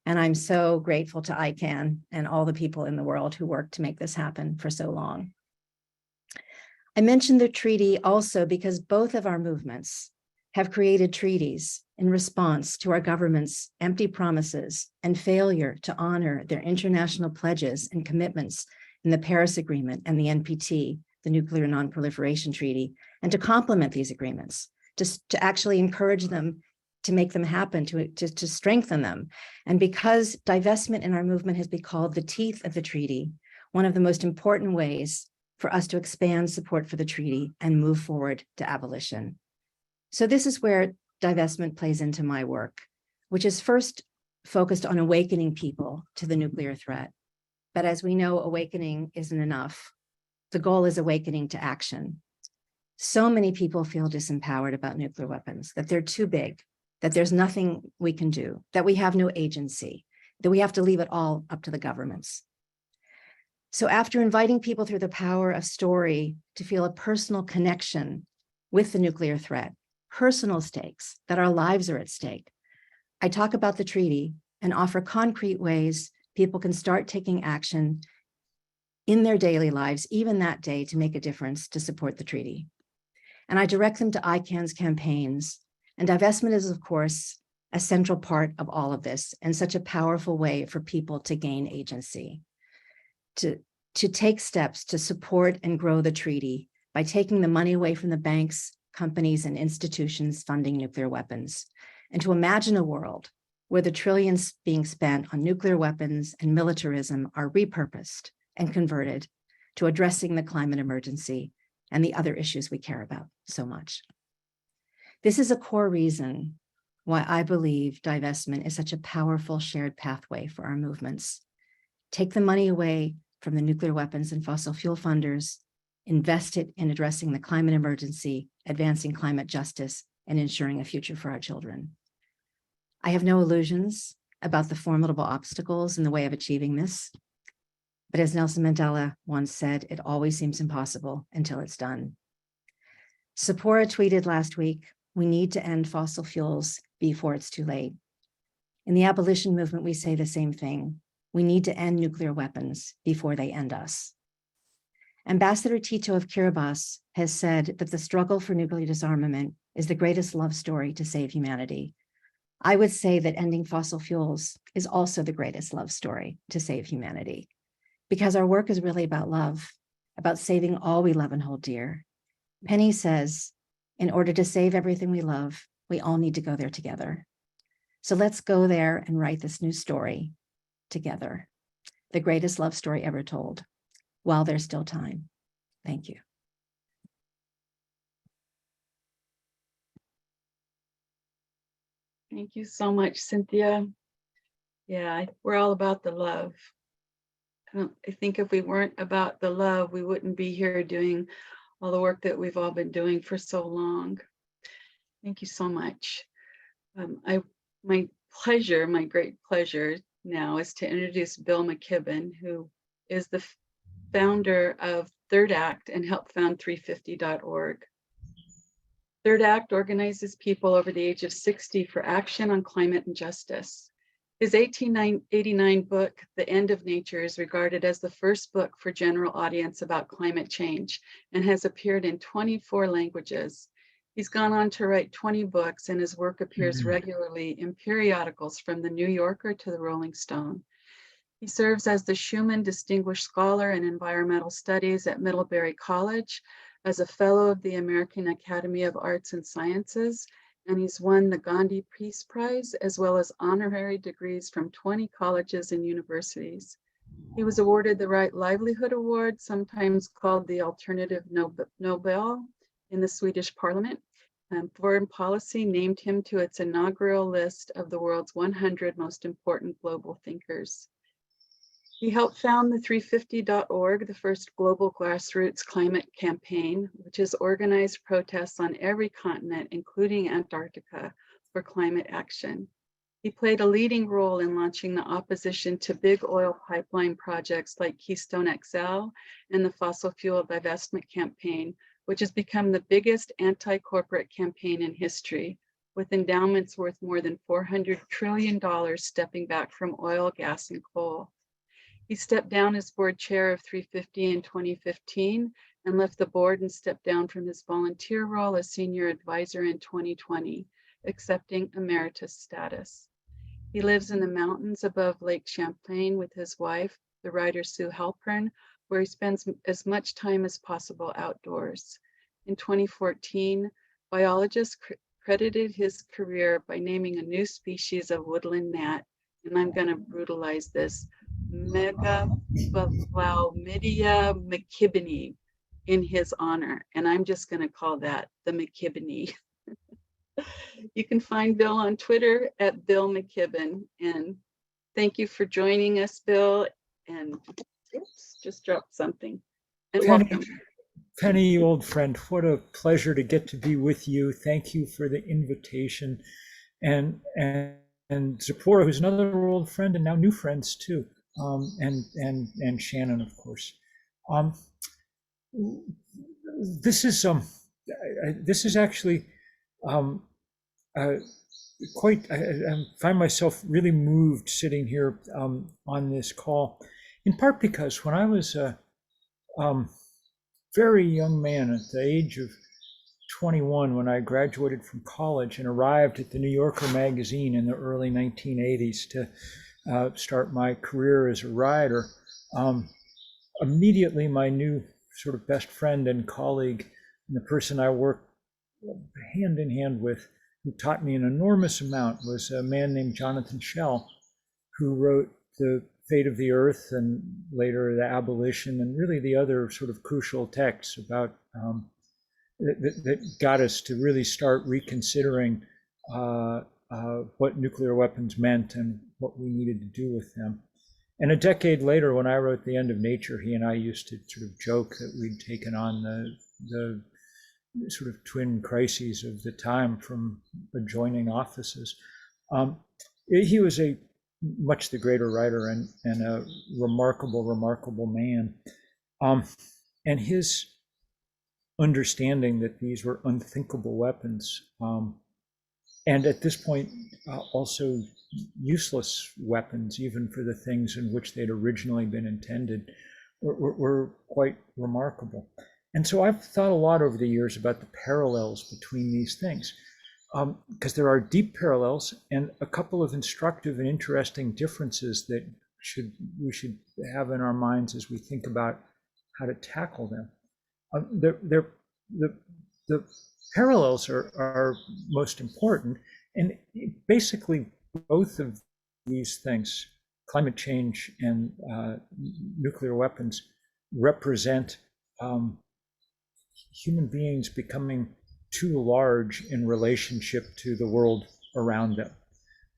S4: And I'm so grateful to ICANN and all the people in the world who worked to make this happen for so long. I mentioned the treaty also because both of our movements have created treaties in response to our government's empty promises and failure to honor their international pledges and commitments in the Paris Agreement and the NPT, the Nuclear Non-Proliferation Treaty, and to complement these agreements, to actually encourage them, to make them happen, to strengthen them. And because divestment in our movement has been called the teeth of the treaty, one of the most important ways for us to expand support for the treaty and move forward to abolition. So this is where divestment plays into my work, which is first focused on awakening people to the nuclear threat. But as we know, awakening isn't enough. The goal is awakening to action. So many people feel disempowered about nuclear weapons, that they're too big, that there's nothing we can do, that we have no agency, that we have to leave it all up to the governments. So after inviting people through the power of story to feel a personal connection with the nuclear threat, personal stakes, that our lives are at stake, I talk about the treaty and offer concrete ways people can start taking action in their daily lives, even that day, to make a difference to support the treaty. And I direct them to ICANN's campaigns. And divestment is, of course, a central part of all of this and such a powerful way for people to gain agency, to take steps to support and grow the treaty by taking the money away from the banks, companies, and institutions funding nuclear weapons, and to imagine a world where the trillions being spent on nuclear weapons and militarism are repurposed and converted to addressing the climate emergency and the other issues we care about so much. This is a core reason why I believe divestment is such a powerful shared pathway for our movements. Take the money away from the nuclear weapons and fossil fuel funders, invest it in addressing the climate emergency, advancing climate justice, and ensuring a future for our children. I have no illusions about the formidable obstacles in the way of achieving this. But as Nelson Mandela once said, it always seems impossible until it's done. Tzeporah tweeted last week, "We need to end fossil fuels before it's too late." In the abolition movement, we say the same thing. We need to end nuclear weapons before they end us. Ambassador Tito of Kiribati has said that the struggle for nuclear disarmament is the greatest love story to save humanity. I would say that ending fossil fuels is also the greatest love story to save humanity, because our work is really about love, about saving all we love and hold dear. Penny says, in order to save everything we love, we all need to go there together. So let's go there and write this new story together, the greatest love story ever told, while there's still time. Thank you.
S1: Thank you so much, Cynthia. Yeah, we're all about the love. I think if we weren't about the love, we wouldn't be here doing all the work that we've all been doing for so long. Thank you so much. My great pleasure now is to introduce Bill McKibben, who is the founder of Third Act and helped found 350.org. Third Act organizes people over the age of 60 for action on climate and justice. His 1889 book, The End of Nature, is regarded as the first book for general audience about climate change and has appeared in 24 languages. He's gone on to write 20 books, and his work appears regularly in periodicals from the New Yorker to the Rolling Stone. He serves as the Schumann Distinguished Scholar in Environmental Studies at Middlebury College, as a fellow of the American Academy of Arts and Sciences, and he's won the Gandhi Peace Prize, as well as honorary degrees from 20 colleges and universities. He was awarded the Right Livelihood Award, sometimes called the Alternative Nobel, in the Swedish Parliament. Foreign Policy named him to its inaugural list of the world's 100 most important global thinkers. He helped found the 350.org, the first global grassroots climate campaign, which has organized protests on every continent, including Antarctica, for climate action. He played a leading role in launching the opposition to big oil pipeline projects like Keystone XL and the fossil fuel divestment campaign, which has become the biggest anti-corporate campaign in history, with endowments worth more than $400 trillion stepping back from oil, gas, and coal. He stepped down as board chair of 350 in 2015 and left the board and stepped down from his volunteer role as senior advisor in 2020, accepting emeritus status. He lives in the mountains above Lake Champlain with his wife, the writer Sue Halpern, where he spends as much time as possible outdoors. In 2014, biologists credited his career by naming a new species of woodland gnat, and I'm going to brutalize this, Megaphilaumidia McKibbeni, in his honor, and I'm just going to call that the McKibbeni. You can find Bill on Twitter at Bill McKibben, and thank you for joining us, Bill, and oops, just dropped something, and welcome.
S5: Penny, old friend, what a pleasure to get to be with you. Thank you for the invitation, and Zapora, who's another old friend and now new friends too. And Shannon, of course. This is actually quite. I find myself really moved sitting here on this call, in part because when I was a very young man at the age of 21, when I graduated from college and arrived at the New Yorker magazine in the early 1980s to start my career as a writer, immediately my new sort of best friend and colleague, and the person I worked hand in hand with, who taught me an enormous amount, was a man named Jonathan Schell, who wrote The Fate of the Earth and later The Abolition, and really the other sort of crucial texts about that got us to really start reconsidering what nuclear weapons meant and what we needed to do with them. And a decade later, when I wrote The End of Nature, he and I used to sort of joke that we'd taken on the sort of twin crises of the time from adjoining offices. He was a much the greater writer and a remarkable man. And his understanding that these were unthinkable weapons, and at this point also useless weapons, even for the things in which they'd originally been intended, were quite remarkable. And so I've thought a lot over the years about the parallels between these things, because there are deep parallels and a couple of instructive and interesting differences that we should have in our minds as we think about how to tackle them. The parallels are most important, and basically both of these things, climate change and nuclear weapons, represent human beings becoming too large in relationship to the world around them.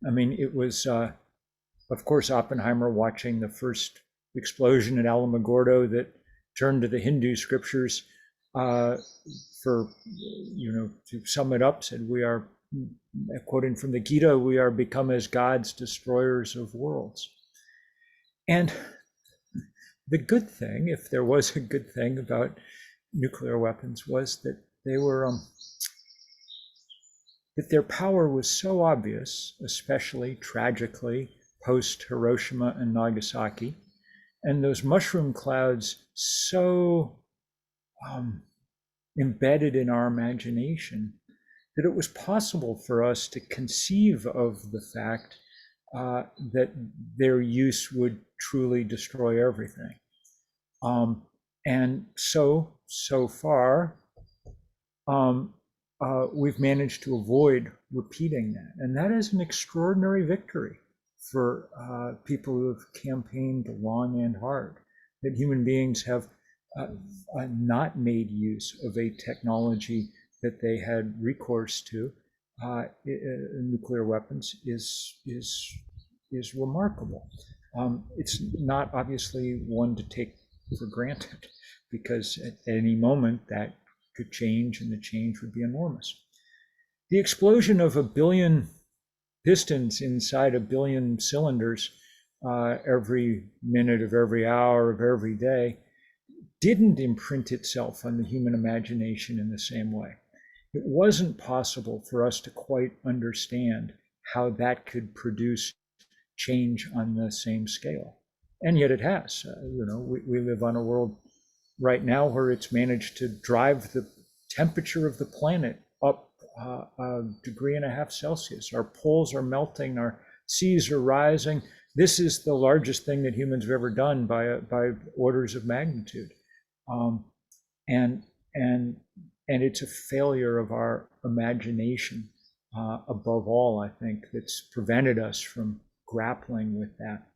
S5: I mean, it was, of course, Oppenheimer watching the first explosion at Alamogordo that turned to the Hindu scriptures for, to sum it up, said, we are, quoting from the Gita, we are become as gods, destroyers of worlds. And the good thing, if there was a good thing about nuclear weapons, was that they were, that their power was so obvious, especially tragically post Hiroshima and Nagasaki, and those mushroom clouds so embedded in our imagination that it was possible for us to conceive of the fact that their use would truly destroy everything. And so far, we've managed to avoid repeating that. And that is an extraordinary victory for people who have campaigned long and hard, that human beings have not made use of a technology that they had recourse to. Nuclear weapons is remarkable. It's not obviously one to take for granted, because at any moment that could change, and the change would be enormous. The explosion of 1 billion pistons inside 1 billion cylinders every minute of every hour of every day didn't imprint itself on the human imagination in the same way. It wasn't possible for us to quite understand how that could produce change on the same scale. And yet it has. We live on a world right now where it's managed to drive the temperature of the planet up 1.5 degrees Celsius. Our poles are melting, our seas are rising. This is the largest thing that humans have ever done by orders of magnitude. And it's a failure of our imagination, above all, I think, that's prevented us from grappling with that.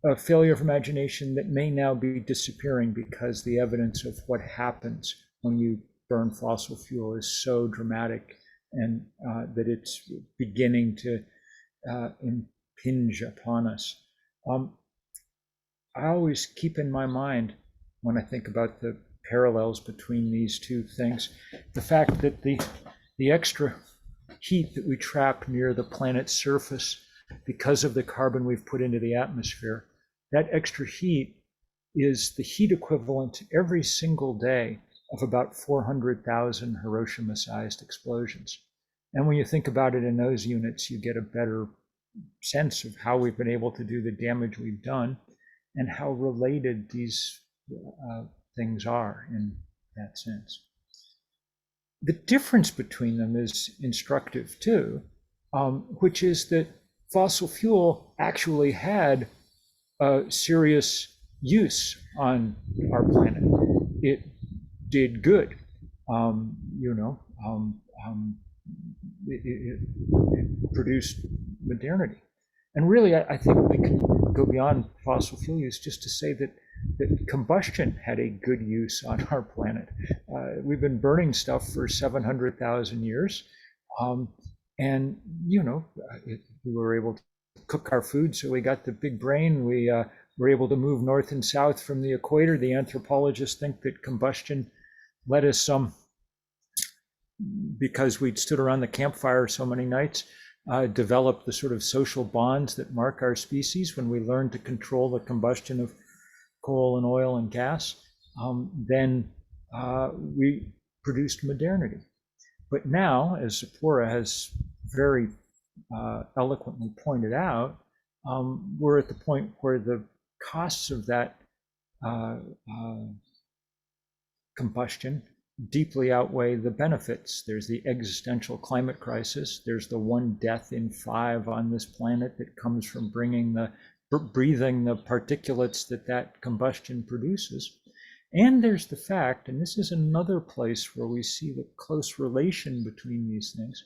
S5: A failure of imagination that may now be disappearing because the evidence of what happens when you burn fossil fuel is so dramatic, and that it's beginning to impinge upon us. I always keep in my mind, when I think about the parallels between these two things, the fact that the extra heat that we trap near the planet's surface because of the carbon we've put into the atmosphere, that extra heat is the heat equivalent every single day of about 400,000 Hiroshima-sized explosions. And when you think about it in those units, you get a better sense of how we've been able to do the damage we've done and how related these things are in that sense. The difference between them is instructive too, which is that fossil fuel actually had a serious use on our planet. It did good. It produced modernity. And really, I think we can go beyond fossil fuel use just to say that combustion had a good use on our planet. We've been burning stuff for 700,000 years. We were able cook our food. So we got the big brain. We were able to move north and south from the equator. The anthropologists think that combustion let us because we'd stood around the campfire so many nights, develop the sort of social bonds that mark our species. When we learned to control the combustion of coal and oil and gas, then we produced modernity. But now, as Tzeporah has very eloquently pointed out, we're at the point where the costs of that combustion deeply outweigh the benefits. There's the existential climate crisis. There's the 1 death in 5 on this planet that comes from breathing the particulates that combustion produces. And there's the fact, and this is another place where we see the close relation between these things,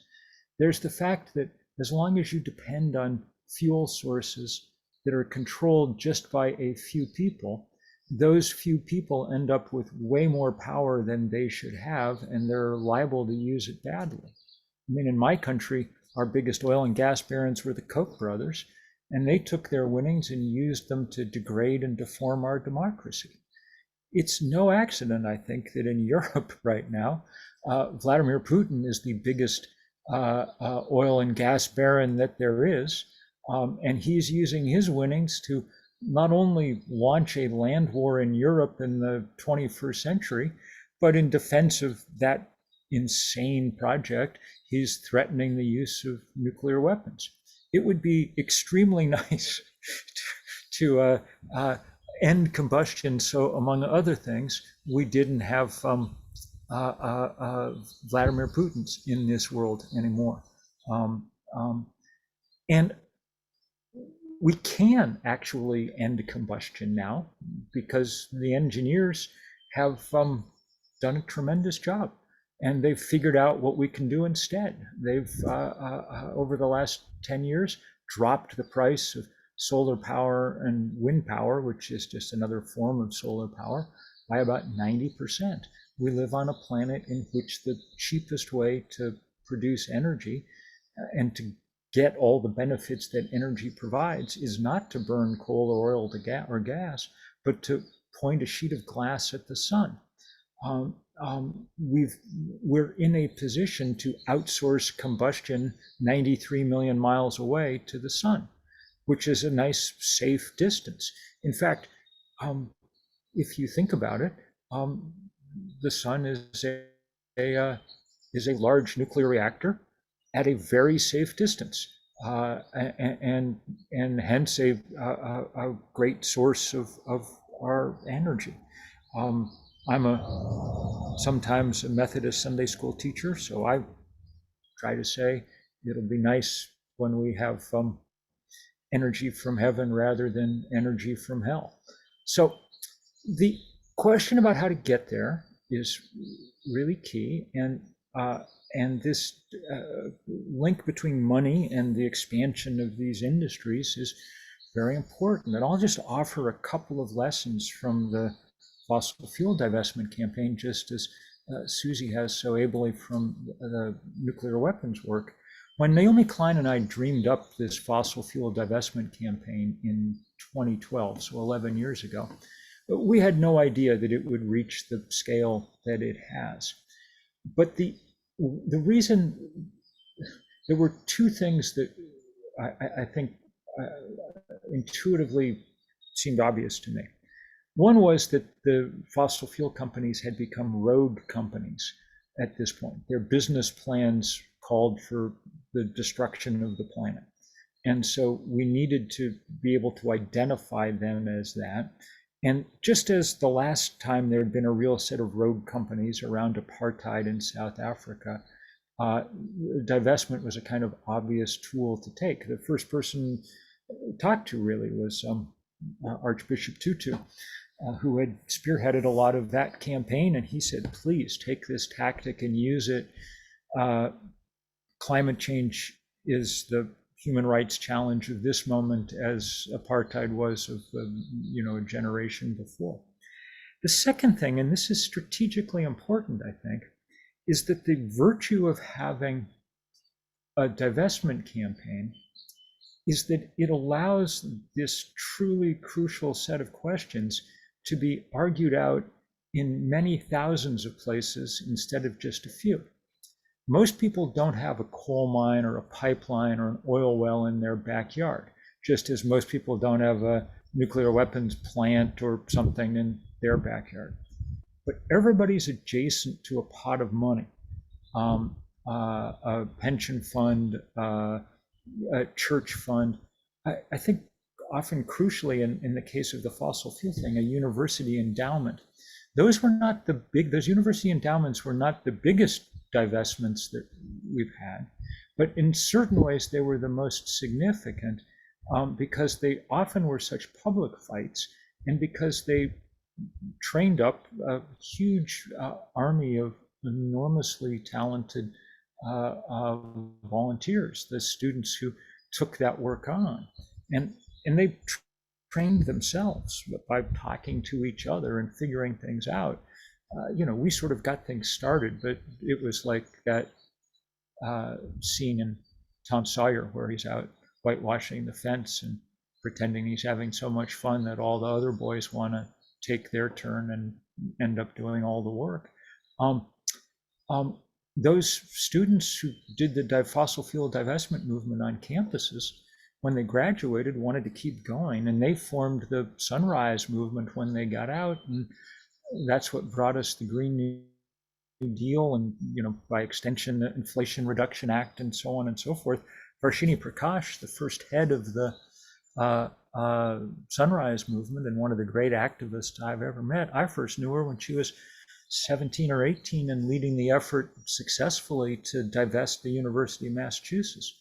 S5: there's the fact that as long as you depend on fuel sources that are controlled just by a few people, those few people end up with way more power than they should have, and they're liable to use it badly. I mean, in my country, our biggest oil and gas barons were the Koch brothers, and they took their winnings and used them to degrade and deform our democracy. It's no accident, I think, that in Europe right now, Vladimir Putin is the biggest oil and gas baron that there is, and he's using his winnings to not only launch a land war in Europe in the 21st century, but in defense of that insane project, he's threatening the use of nuclear weapons. It would be extremely nice to end combustion, so among other things, we didn't have Vladimir Putin's in this world anymore. And we can actually end combustion now because the engineers have done a tremendous job, and they've figured out what we can do instead. They've, over the last 10 years, dropped the price of solar power and wind power, which is just another form of solar power, by about 90%. We live on a planet in which the cheapest way to produce energy and to get all the benefits that energy provides is not to burn coal or oil or gas, but to point a sheet of glass at the sun. We're in a position to outsource combustion 93 million miles away to the sun, which is a nice, safe distance. In fact, if you think about it, the sun is a large nuclear reactor at a very safe distance, and hence a great source of our energy. I'm sometimes a Methodist Sunday school teacher, so I try to say it'll be nice when we have energy from heaven rather than energy from hell. So the question about how to get there is really key, and this link between money and the expansion of these industries is very important. And I'll just offer a couple of lessons from the fossil fuel divestment campaign, just as Susie has so ably from the nuclear weapons work. When Naomi Klein and I dreamed up this fossil fuel divestment campaign in 2012, so 11 years ago, we had no idea that it would reach the scale that it has. But the reason, there were two things that I think intuitively seemed obvious to me. One was that the fossil fuel companies had become rogue companies at this point. Their business plans called for the destruction of the planet. And so we needed to be able to identify them as that. And just as the last time there had been a real set of rogue companies around apartheid in South Africa, divestment was a kind of obvious tool to take. The first person talked to really was Archbishop Tutu, who had spearheaded a lot of that campaign. And he said, please take this tactic and use it. Climate change is the human rights challenge of this moment, as apartheid was of a generation before. The second thing, and this is strategically important, I think, is that the virtue of having a divestment campaign is that it allows this truly crucial set of questions to be argued out in many thousands of places instead of just a few. Most people don't have a coal mine or a pipeline or an oil well in their backyard, just as most people don't have a nuclear weapons plant or something in their backyard. But everybody's adjacent to a pot of money, a pension fund, a church fund. I think often crucially in the case of the fossil fuel thing, a university endowment. Those university endowments were not the biggest divestments that we've had, but in certain ways they were the most significant because they often were such public fights and because they trained up a huge army of enormously talented volunteers, the students who took that work on. And they trained themselves by talking to each other and figuring things out. We sort of got things started, but it was like that scene in Tom Sawyer where he's out whitewashing the fence and pretending he's having so much fun that all the other boys want to take their turn and end up doing all the work. Those students who did the fossil fuel divestment movement on campuses, when they graduated, wanted to keep going, and they formed the Sunrise movement when they got out, and that's what brought us the Green New Deal, and by extension, the Inflation Reduction Act, and so on and so forth. Varshini Prakash, the first head of the Sunrise movement and one of the great activists I've ever met. I first knew her when she was 17 or 18 and leading the effort successfully to divest the University of Massachusetts.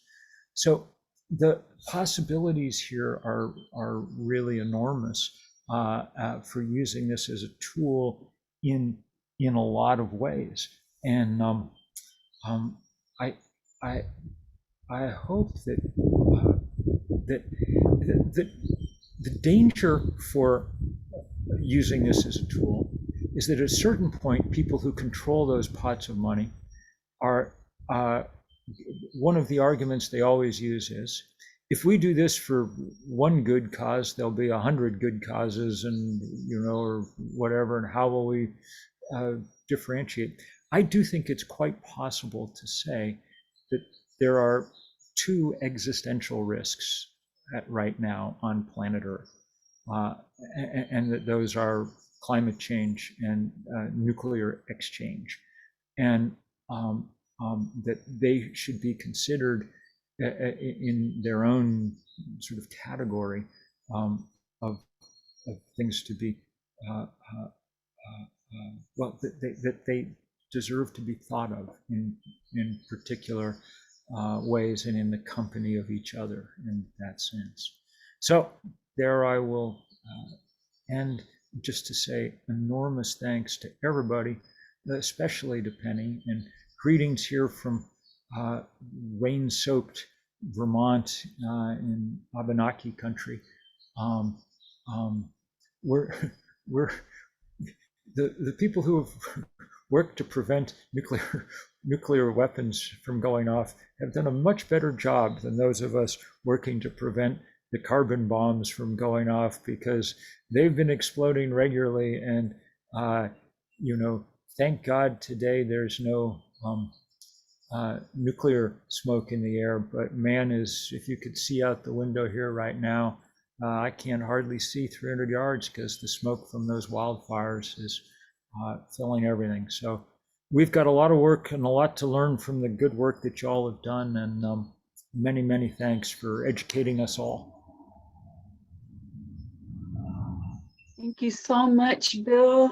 S5: So the possibilities here are really enormous for using this as a tool in a lot of ways. And I hope that the danger for using this as a tool is that at a certain point, people who control those pots of money are, one of the arguments they always use is, if we do this for one good cause, there'll be 100 good causes, and or whatever, and how will we differentiate? I do think it's quite possible to say that there are two existential risks right now on planet Earth, and that those are climate change and nuclear exchange, and that they should be considered in their own sort of category of things to be that they deserve to be thought of in particular ways and in the company of each other in that sense. So there I will end, just to say enormous thanks to everybody, especially to Penny, and greetings here from rain-soaked Vermont in Abenaki country. We're the people who have worked to prevent nuclear weapons from going off have done a much better job than those of us working to prevent the carbon bombs from going off, because they've been exploding regularly. And thank God today there's no nuclear smoke in the air. But man, if you could see out the window here right now, I can't hardly see 300 yards because the smoke from those wildfires is filling everything. So we've got a lot of work and a lot to learn from the good work that y'all have done, and many, many thanks for educating us all.
S1: Thank you so much, Bill.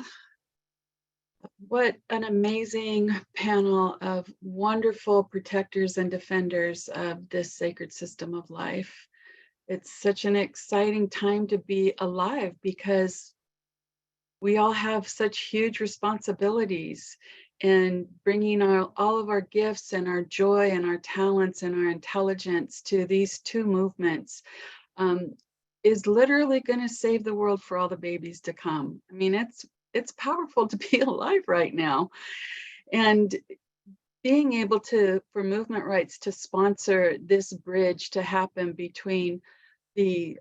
S1: What an amazing panel of wonderful protectors and defenders of this sacred system of life. It's such an exciting time to be alive, because we all have such huge responsibilities, and bringing all of our gifts and our joy and our talents and our intelligence to these two movements is literally going to save the world for all the babies to come. I mean, it's powerful to be alive right now. And being able to, for movement rights, to sponsor this bridge to happen between the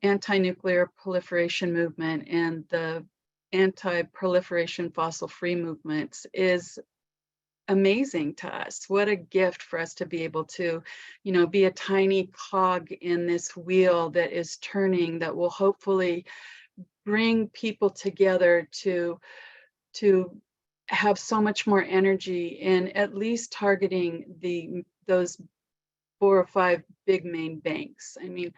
S1: anti-nuclear proliferation movement and the anti-proliferation fossil-free movements is amazing to us. What a gift for us to be able to, be a tiny cog in this wheel that is turning, that will hopefully bring people together to have so much more energy in at least targeting those 4 or 5 big main banks. I mean,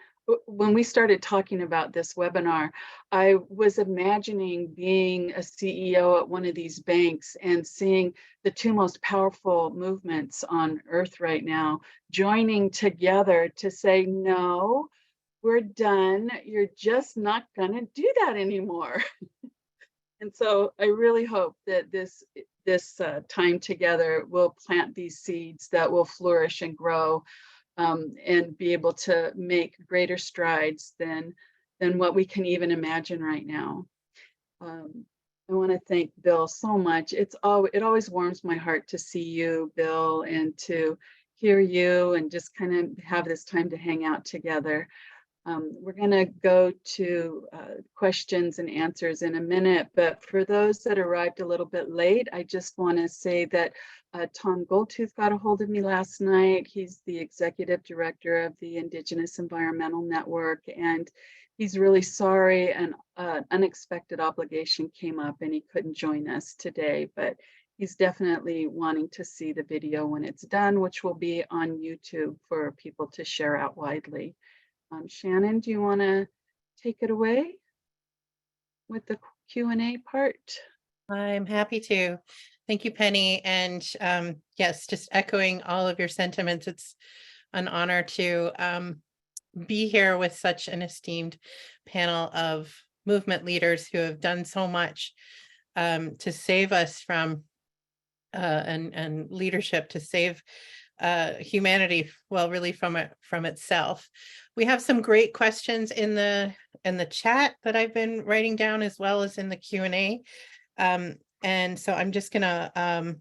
S1: when we started talking about this webinar, I was imagining being a CEO at one of these banks and seeing the 2 most powerful movements on Earth right now joining together to say, no, we're done. You're just not going to do that anymore. And so I really hope that this time together will plant these seeds that will flourish and grow, and be able to make greater strides than what we can even imagine right now. I want to thank Bill so much. It always warms my heart to see you, Bill, and to hear you and just kind of have this time to hang out together. We're going to go to questions and answers in a minute, but for those that arrived a little bit late, I just want to say that Tom Goldtooth got a hold of me last night. He's the executive director of the Indigenous Environmental Network, and he's really sorry an unexpected obligation came up and he couldn't join us today, but he's definitely wanting to see the video when it's done, which will be on YouTube for people to share out widely. Shannon, do you want to take it away with the Q&A part?
S6: I'm happy to. Thank you, Penny. And yes, just echoing all of your sentiments. It's an honor to be here with such an esteemed panel of movement leaders who have done so much to save us from and leadership to save humanity, well, really from itself. We have some great questions in the chat that I've been writing down, as well as in the Q&A. And so I'm just gonna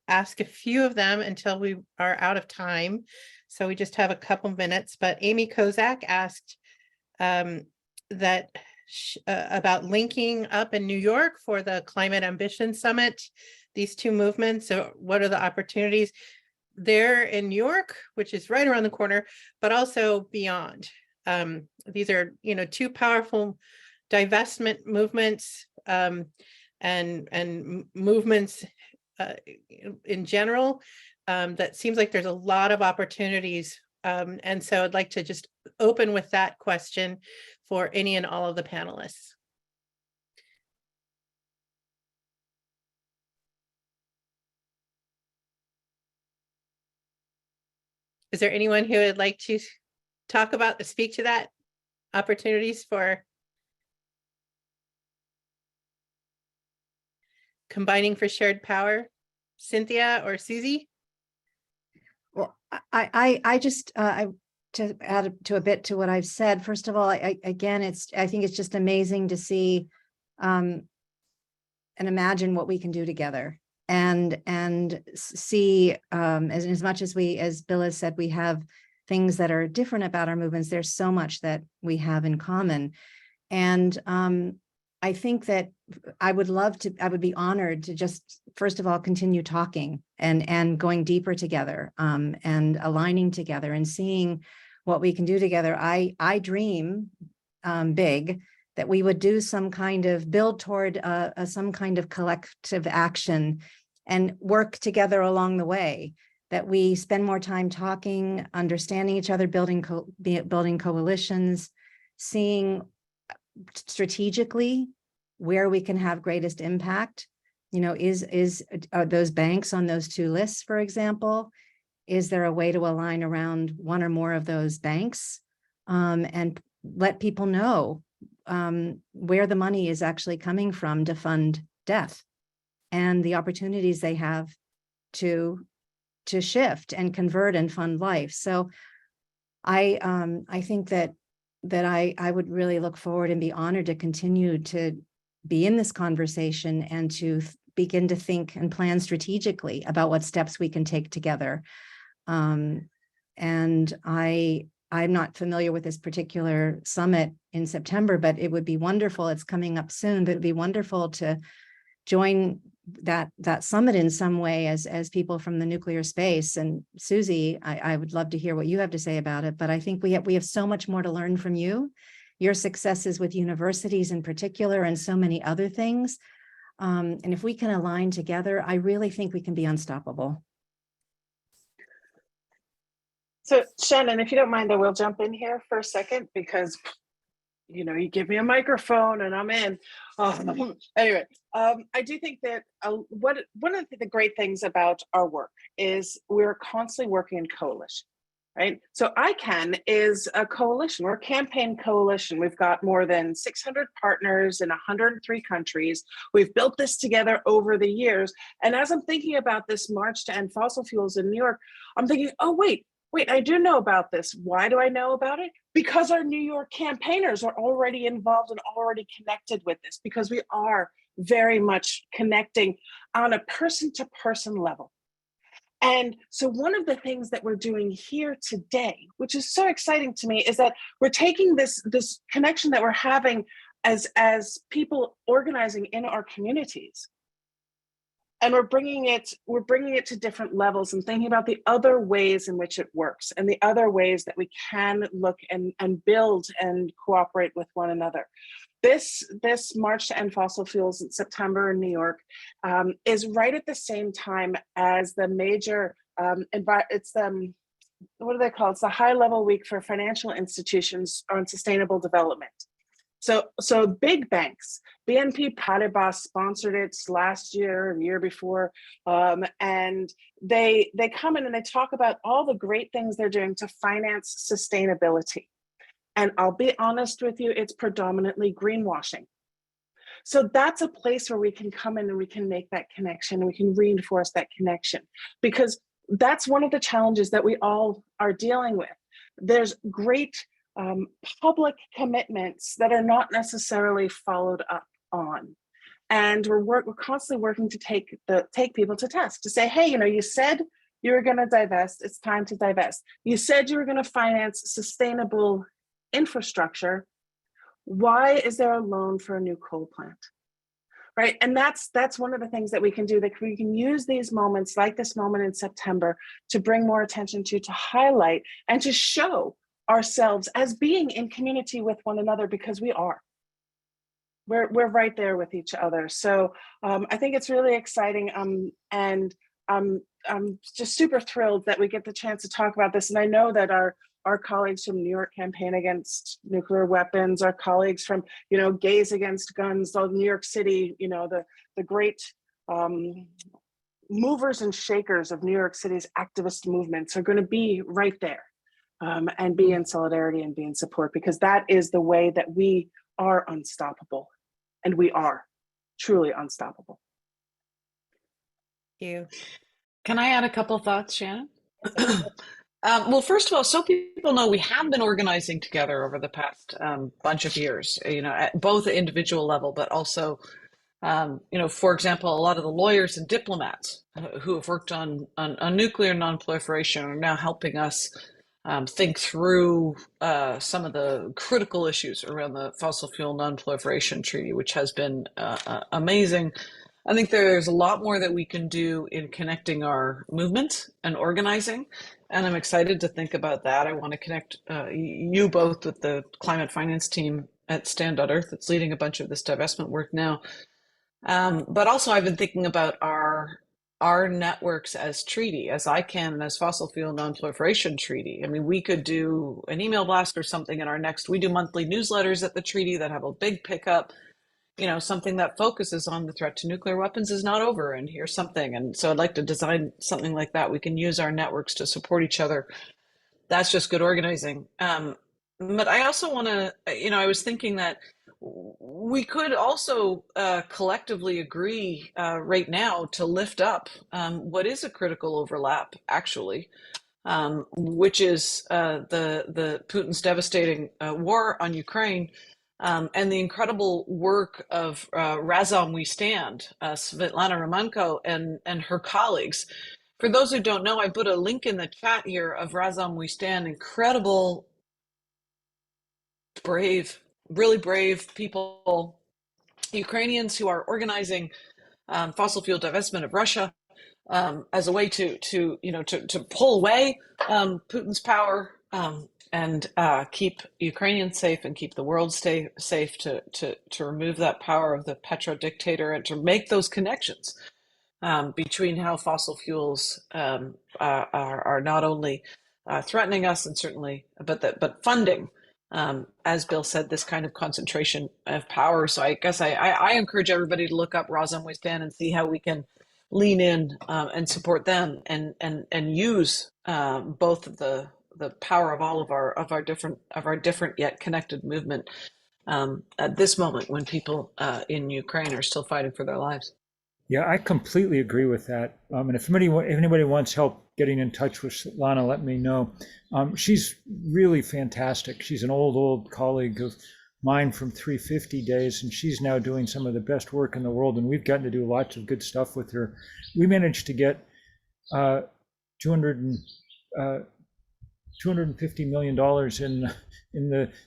S6: ask a few of them until we are out of time. So we just have a couple minutes, but Amy Kozak asked about linking up in New York for the Climate Ambition Summit, these 2 movements. So what are the opportunities there in New York, which is right around the corner, but also beyond? These are, 2 powerful divestment movements, and movements in general, that seems like there's a lot of opportunities. And so I'd like to just open with that question for any and all of the panelists. Is there anyone who would like to speak to that, opportunities for combining for shared power? Cynthia or Susie?
S4: Well, I just to add to a bit to what I've said. First of all, I think it's just amazing to see and imagine what we can do together, and see as much as Bill has said, we have things that are different about our movements. There's so much that we have in common, and I think that I would be honored to just, first of all, continue talking and going deeper together, and aligning together and seeing what we can do together. I dream big, that we would do some kind of build toward some kind of collective action and work together along the way, that we spend more time talking, understanding each other, building coalitions, seeing strategically where we can have greatest impact. Are those banks on those 2 lists, for example? Is there a way to align around one or more of those banks, and let people know where the money is actually coming from to fund death, and the opportunities they have to shift and convert and fund life? So I think that I would really look forward and be honored to continue to be in this conversation and to begin to think and plan strategically about what steps we can take together. And I'm not familiar with this particular summit in September, but it would be wonderful. It's coming up soon, but it'd be wonderful to join that summit in some way as people from the nuclear space. And Susie, I would love to hear what you have to say about it, but I think we have so much more to learn from you, your successes with universities in particular, and so many other things. And if we can align together, I really think we can be unstoppable.
S2: So Shannon, if you don't mind, I will jump in here for a second because, you know, you give me a microphone and I'm in. Anyway, I do think that one of the great things about our work is we're constantly working in coalition, right? So ICANN is a coalition. We're a campaign coalition. We've got more than 600 partners in 103 countries. We've built this together over the years. And as I'm thinking about this March to End Fossil Fuels in New York, I'm thinking, oh, wait, I do know about this. Why do I know about it? Because our New York campaigners are already involved and already connected with this, because we are very much connecting on a person-to-person level. And so one of the things that we're doing here today, which is so exciting to me, is that we're taking this connection that we're having as people organizing in our communities, and we're bringing it to different levels and thinking about the other ways in which it works and the other ways that we can look and build and cooperate with one another. This March to End Fossil Fuels in September in New York is right at the same time as the major, it's what do they call it? It's the high level week for financial institutions on sustainable development. So big banks, BNP Paribas sponsored it last year and year before, and they come in and they talk about all the great things they're doing to finance sustainability. And I'll be honest with you, it's predominantly greenwashing. So that's a place where we can come in and we can make that connection, and we can reinforce that connection, because that's one of the challenges that we all are dealing with. There's great public commitments that are not necessarily followed up on. And we're constantly working to take people to task, to say, hey, you know, you said you were going to divest, it's time to divest. You said you were going to finance sustainable infrastructure. Why is there a loan for a new coal plant? Right. And that's one of the things that we can do, that we can use these moments like this moment in September to bring more attention to highlight and to show ourselves as being in community with one another, because we are. We're right there with each other. So I think it's really exciting. And I'm just super thrilled that we get the chance to talk about this. And I know that our colleagues from New York Campaign Against Nuclear Weapons, our colleagues from, you know, Gays Against Guns, the New York City, you know, the great movers and shakers of New York City's activist movements are going to be right there. And be in solidarity and be in support, because that is the way that we are unstoppable, and we are truly unstoppable.
S6: Thank you.
S3: Can I add a couple thoughts, Shannon? Well, first of all, so people know, we have been organizing together over the past bunch of years, you know, at both the individual level, but also, you know, for example, a lot of the lawyers and diplomats who have worked on nuclear non-proliferation are now helping us think through some of the critical issues around the fossil fuel non-proliferation treaty, which has been amazing. I think there's a lot more that we can do in connecting our movements and organizing, and I'm excited to think about that. I want to connect you both with the climate finance team at Stand.Earth that's leading a bunch of this divestment work now. But also I've been thinking about our networks as treaty, as ICANN and as fossil fuel non-proliferation treaty. I mean, we could do an email blast or something in our next, we do monthly newsletters at the treaty that have a big pickup, you know, something that focuses on the threat to nuclear weapons is not over, and here's something. And so I'd like to design something like that. We can use our networks to support each other. That's just good organizing. But I also want to, you know, I was thinking that we could also collectively agree right now to lift up what is a critical overlap, actually, which is the Putin's devastating war on Ukraine, and the incredible work of Razom We Stand, Svetlana Romanko and her colleagues. For those who don't know, I put a link in the chat here of Razom We Stand, incredible, brave, really brave people, Ukrainians who are organizing fossil fuel divestment of Russia as a way to pull away Putin's power and keep Ukrainians safe and keep the world safe, to remove that power of the petro dictator and to make those connections between how fossil fuels are not only threatening us and certainly, but funding, as Bill said, this kind of concentration of power. So I guess I encourage everybody to look up Razom We Stand and see how we can lean in and support them and use both of the power of all of our different yet connected movement at this moment when people in Ukraine are still fighting for their lives.
S5: Yeah, I completely agree with that. And if anybody wants help getting in touch with Svetlana, let me know. She's really fantastic. She's an old colleague of mine from 350 days, and she's now doing some of the best work in the world. And we've gotten to do lots of good stuff with her. We managed to get $250 million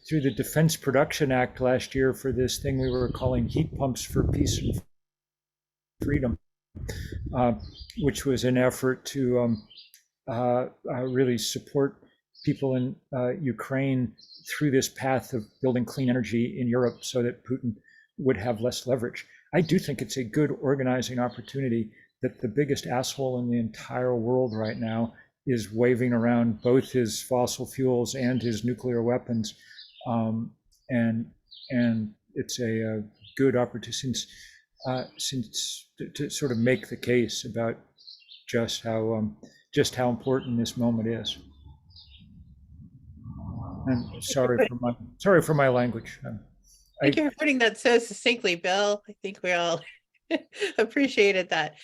S5: through the Defense Production Act last year for this thing we were calling heat pumps for peace and freedom, which was an effort to really support people in Ukraine through this path of building clean energy in Europe so that Putin would have less leverage. I do think it's a good organizing opportunity that the biggest asshole in the entire world right now is waving around both his fossil fuels and his nuclear weapons. And it's a good opportunity since to sort of make the case about just how important this moment is. And sorry for my language.
S6: I think you're putting that so succinctly, Bill. I think we all appreciated that.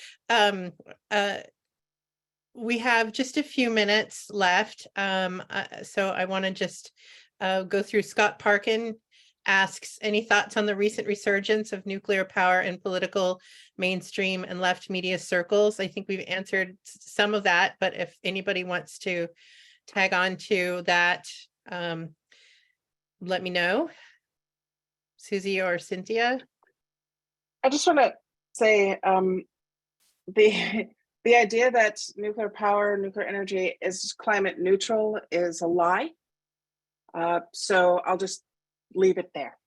S6: We have just a few minutes left. So I want to just go through. Scott Parkin asks, any thoughts on the recent resurgence of nuclear power in political, mainstream, and left media circles? I think we've answered some of that, but if anybody wants to tag on to that, let me know. Susie or Cynthia?
S2: I just want to say the idea that nuclear power, nuclear energy is climate neutral is a lie. So I'll just leave it there.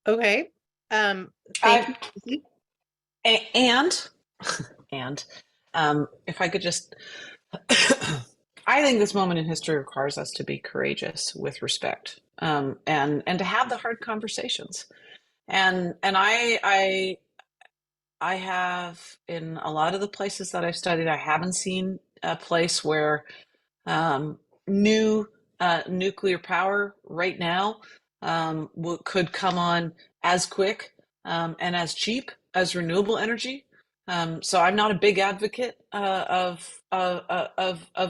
S6: Okay. Thank you.
S3: And if I could just, I think this moment in history requires us to be courageous with respect, and to have the hard conversations. And I have, in a lot of the places that I've studied, I haven't seen a place where new nuclear power right now could come on as quick and as cheap as renewable energy. So I'm not a big advocate of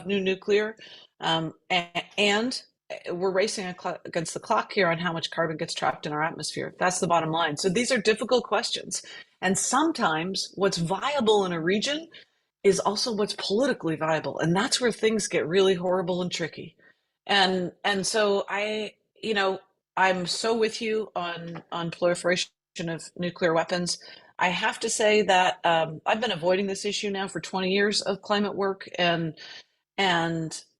S3: new nuclear, and we're racing against the clock here on how much carbon gets trapped in our atmosphere. That's the bottom line. So these are difficult questions, and sometimes what's viable in a region is also what's politically viable, and that's where things get really horrible and tricky. And so I'm so with you on proliferation of nuclear weapons. I have to say that I've been avoiding this issue now for 20 years of climate work, and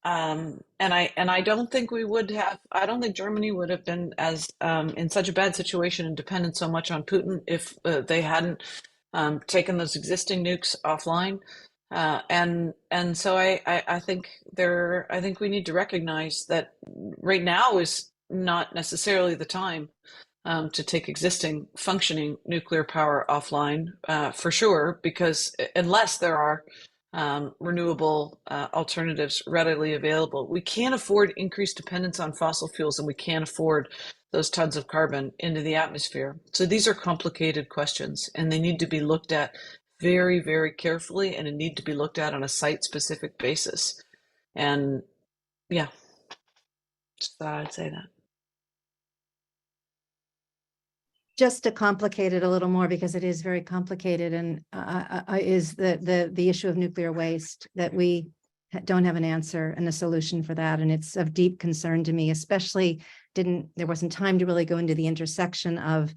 S3: I don't think we would have. I don't think Germany would have been as in such a bad situation and dependent so much on Putin if they hadn't taken those existing nukes offline. And so I think we need to recognize that right now is not necessarily the time to take existing functioning nuclear power offline, for sure, because unless there are renewable alternatives readily available, we can't afford increased dependence on fossil fuels, and we can't afford those tons of carbon into the atmosphere. So these are complicated questions, and they need to be looked at very, very carefully, and it need to be looked at on a site-specific basis. And Yeah, just thought I'd say that.
S4: Just to complicate it a little more, because it is very complicated, and is the issue of nuclear waste, that we don't have an answer and a solution for that. And it's of deep concern to me, especially there wasn't time to really go into the intersection of,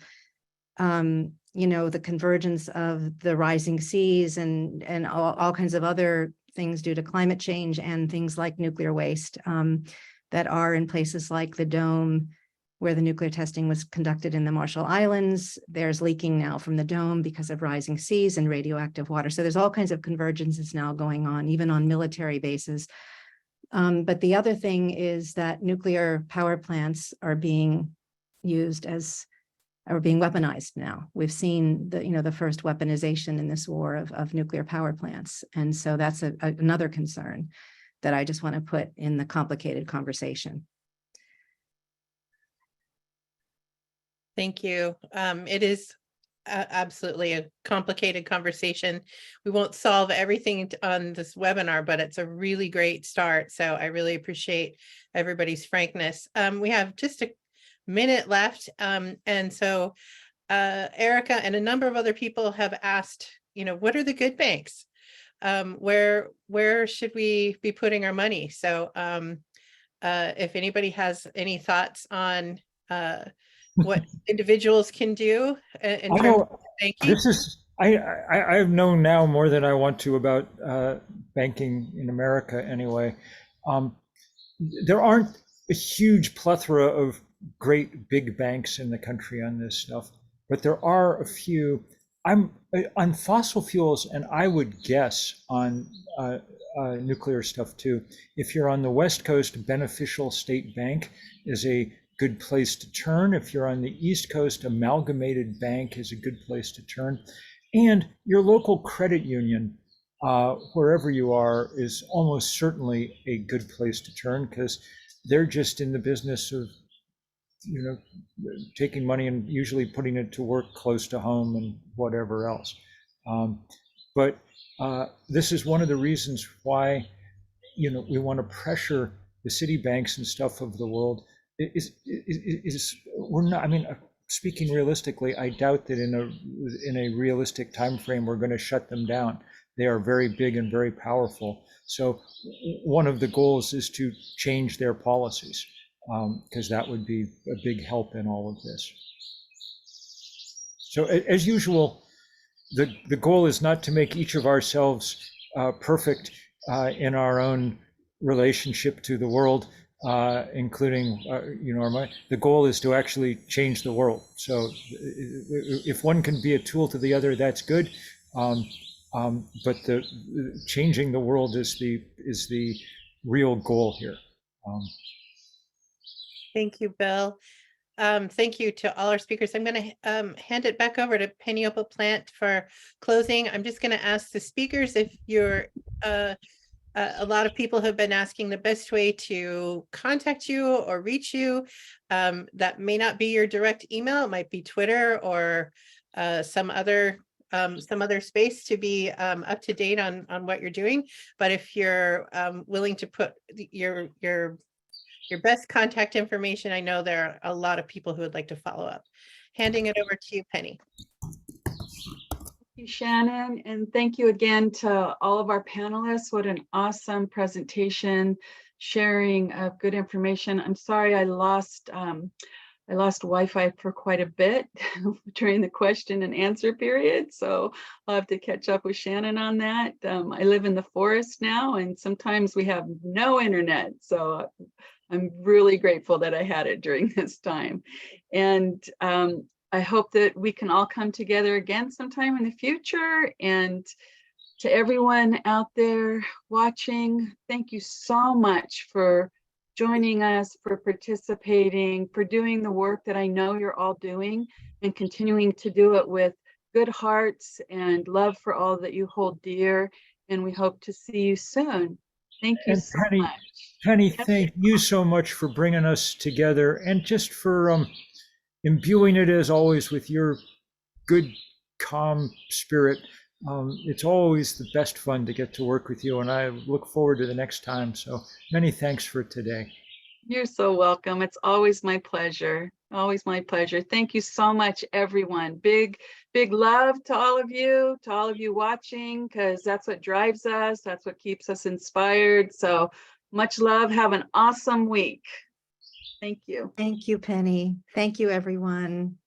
S4: the convergence of the rising seas and all kinds of other things due to climate change, and things like nuclear waste that are in places like the Dome, where the nuclear testing was conducted in the Marshall Islands. There's leaking now from the Dome because of rising seas and radioactive water. So there's all kinds of convergences now going on, even on military bases. But the other thing is that nuclear power plants are being weaponized now. We've seen the first weaponization in this war of nuclear power plants. And so that's another concern that I just want to put in the complicated conversation.
S6: Thank you. It is absolutely a complicated conversation. We won't solve everything on this webinar, but it's a really great start. So I really appreciate everybody's frankness. We have just a minute left. And so Erica and a number of other people have asked, what are the good banks? Where should we be putting our money? So if anybody has any thoughts on what individuals can do in terms of banking.
S5: I've known now more than I want to about banking in America anyway. There aren't a huge plethora of great big banks in the country on this stuff, but there are a few. I'm on fossil fuels, and I would guess on nuclear stuff too. If you're on the West Coast, Beneficial State Bank is a good place to turn. If you're on the East Coast, Amalgamated Bank is a good place to turn. And your local credit union, wherever you are, is almost certainly a good place to turn, because they're just in the business of, taking money and usually putting it to work close to home and whatever else. But this is one of the reasons why, we want to pressure the city banks and stuff of the world. We're not, speaking realistically, I doubt that in a realistic time frame we're going to shut them down. They are very big and very powerful. So one of the goals is to change their policies, because that would be a big help in all of this. So as usual, the goal is not to make each of ourselves perfect in our own relationship to the world, including our mind. The goal is to actually change the world. So if one can be a tool to the other, that's good. But changing the world is the real goal here.
S6: Thank you, Bill. Thank you to all our speakers. I'm going to hand it back over to Penny Opal Plant for closing. I'm just going to ask the speakers if you're a lot of people have been asking the best way to contact you or reach you. That may not be your direct email. It might be Twitter or some other space to be up to date on what you're doing. But if you're willing to put your best contact information, I know there are a lot of people who would like to follow up. Handing it over to you, Penny.
S1: Thank you, Shannon, and thank you again to all of our panelists. What an awesome presentation, sharing of good information. I'm sorry I lost Wi-Fi for quite a bit during the question and answer period, so I'll have to catch up with Shannon on that. I live in the forest now, and sometimes we have no internet, so I'm really grateful that I had it during this time. And I hope that we can all come together again sometime in the future. And to everyone out there watching, thank you so much for joining us, for participating, for doing the work that I know you're all doing, and continuing to do it with good hearts and love for all that you hold dear. And we hope to see you soon. Thank you so much.
S5: Penny, thank you so much for bringing us together, and just for imbuing it, as always, with your good, calm spirit. It's always the best fun to get to work with you, and I look forward to the next time. So many thanks for today.
S1: You're so welcome. It's always my pleasure. Always my pleasure. Thank you so much, everyone. Big love to all of you watching, because that's what drives us. That's what keeps us inspired. So much love. Have an awesome week. Thank you.
S4: Thank you, Penny. Thank you, everyone.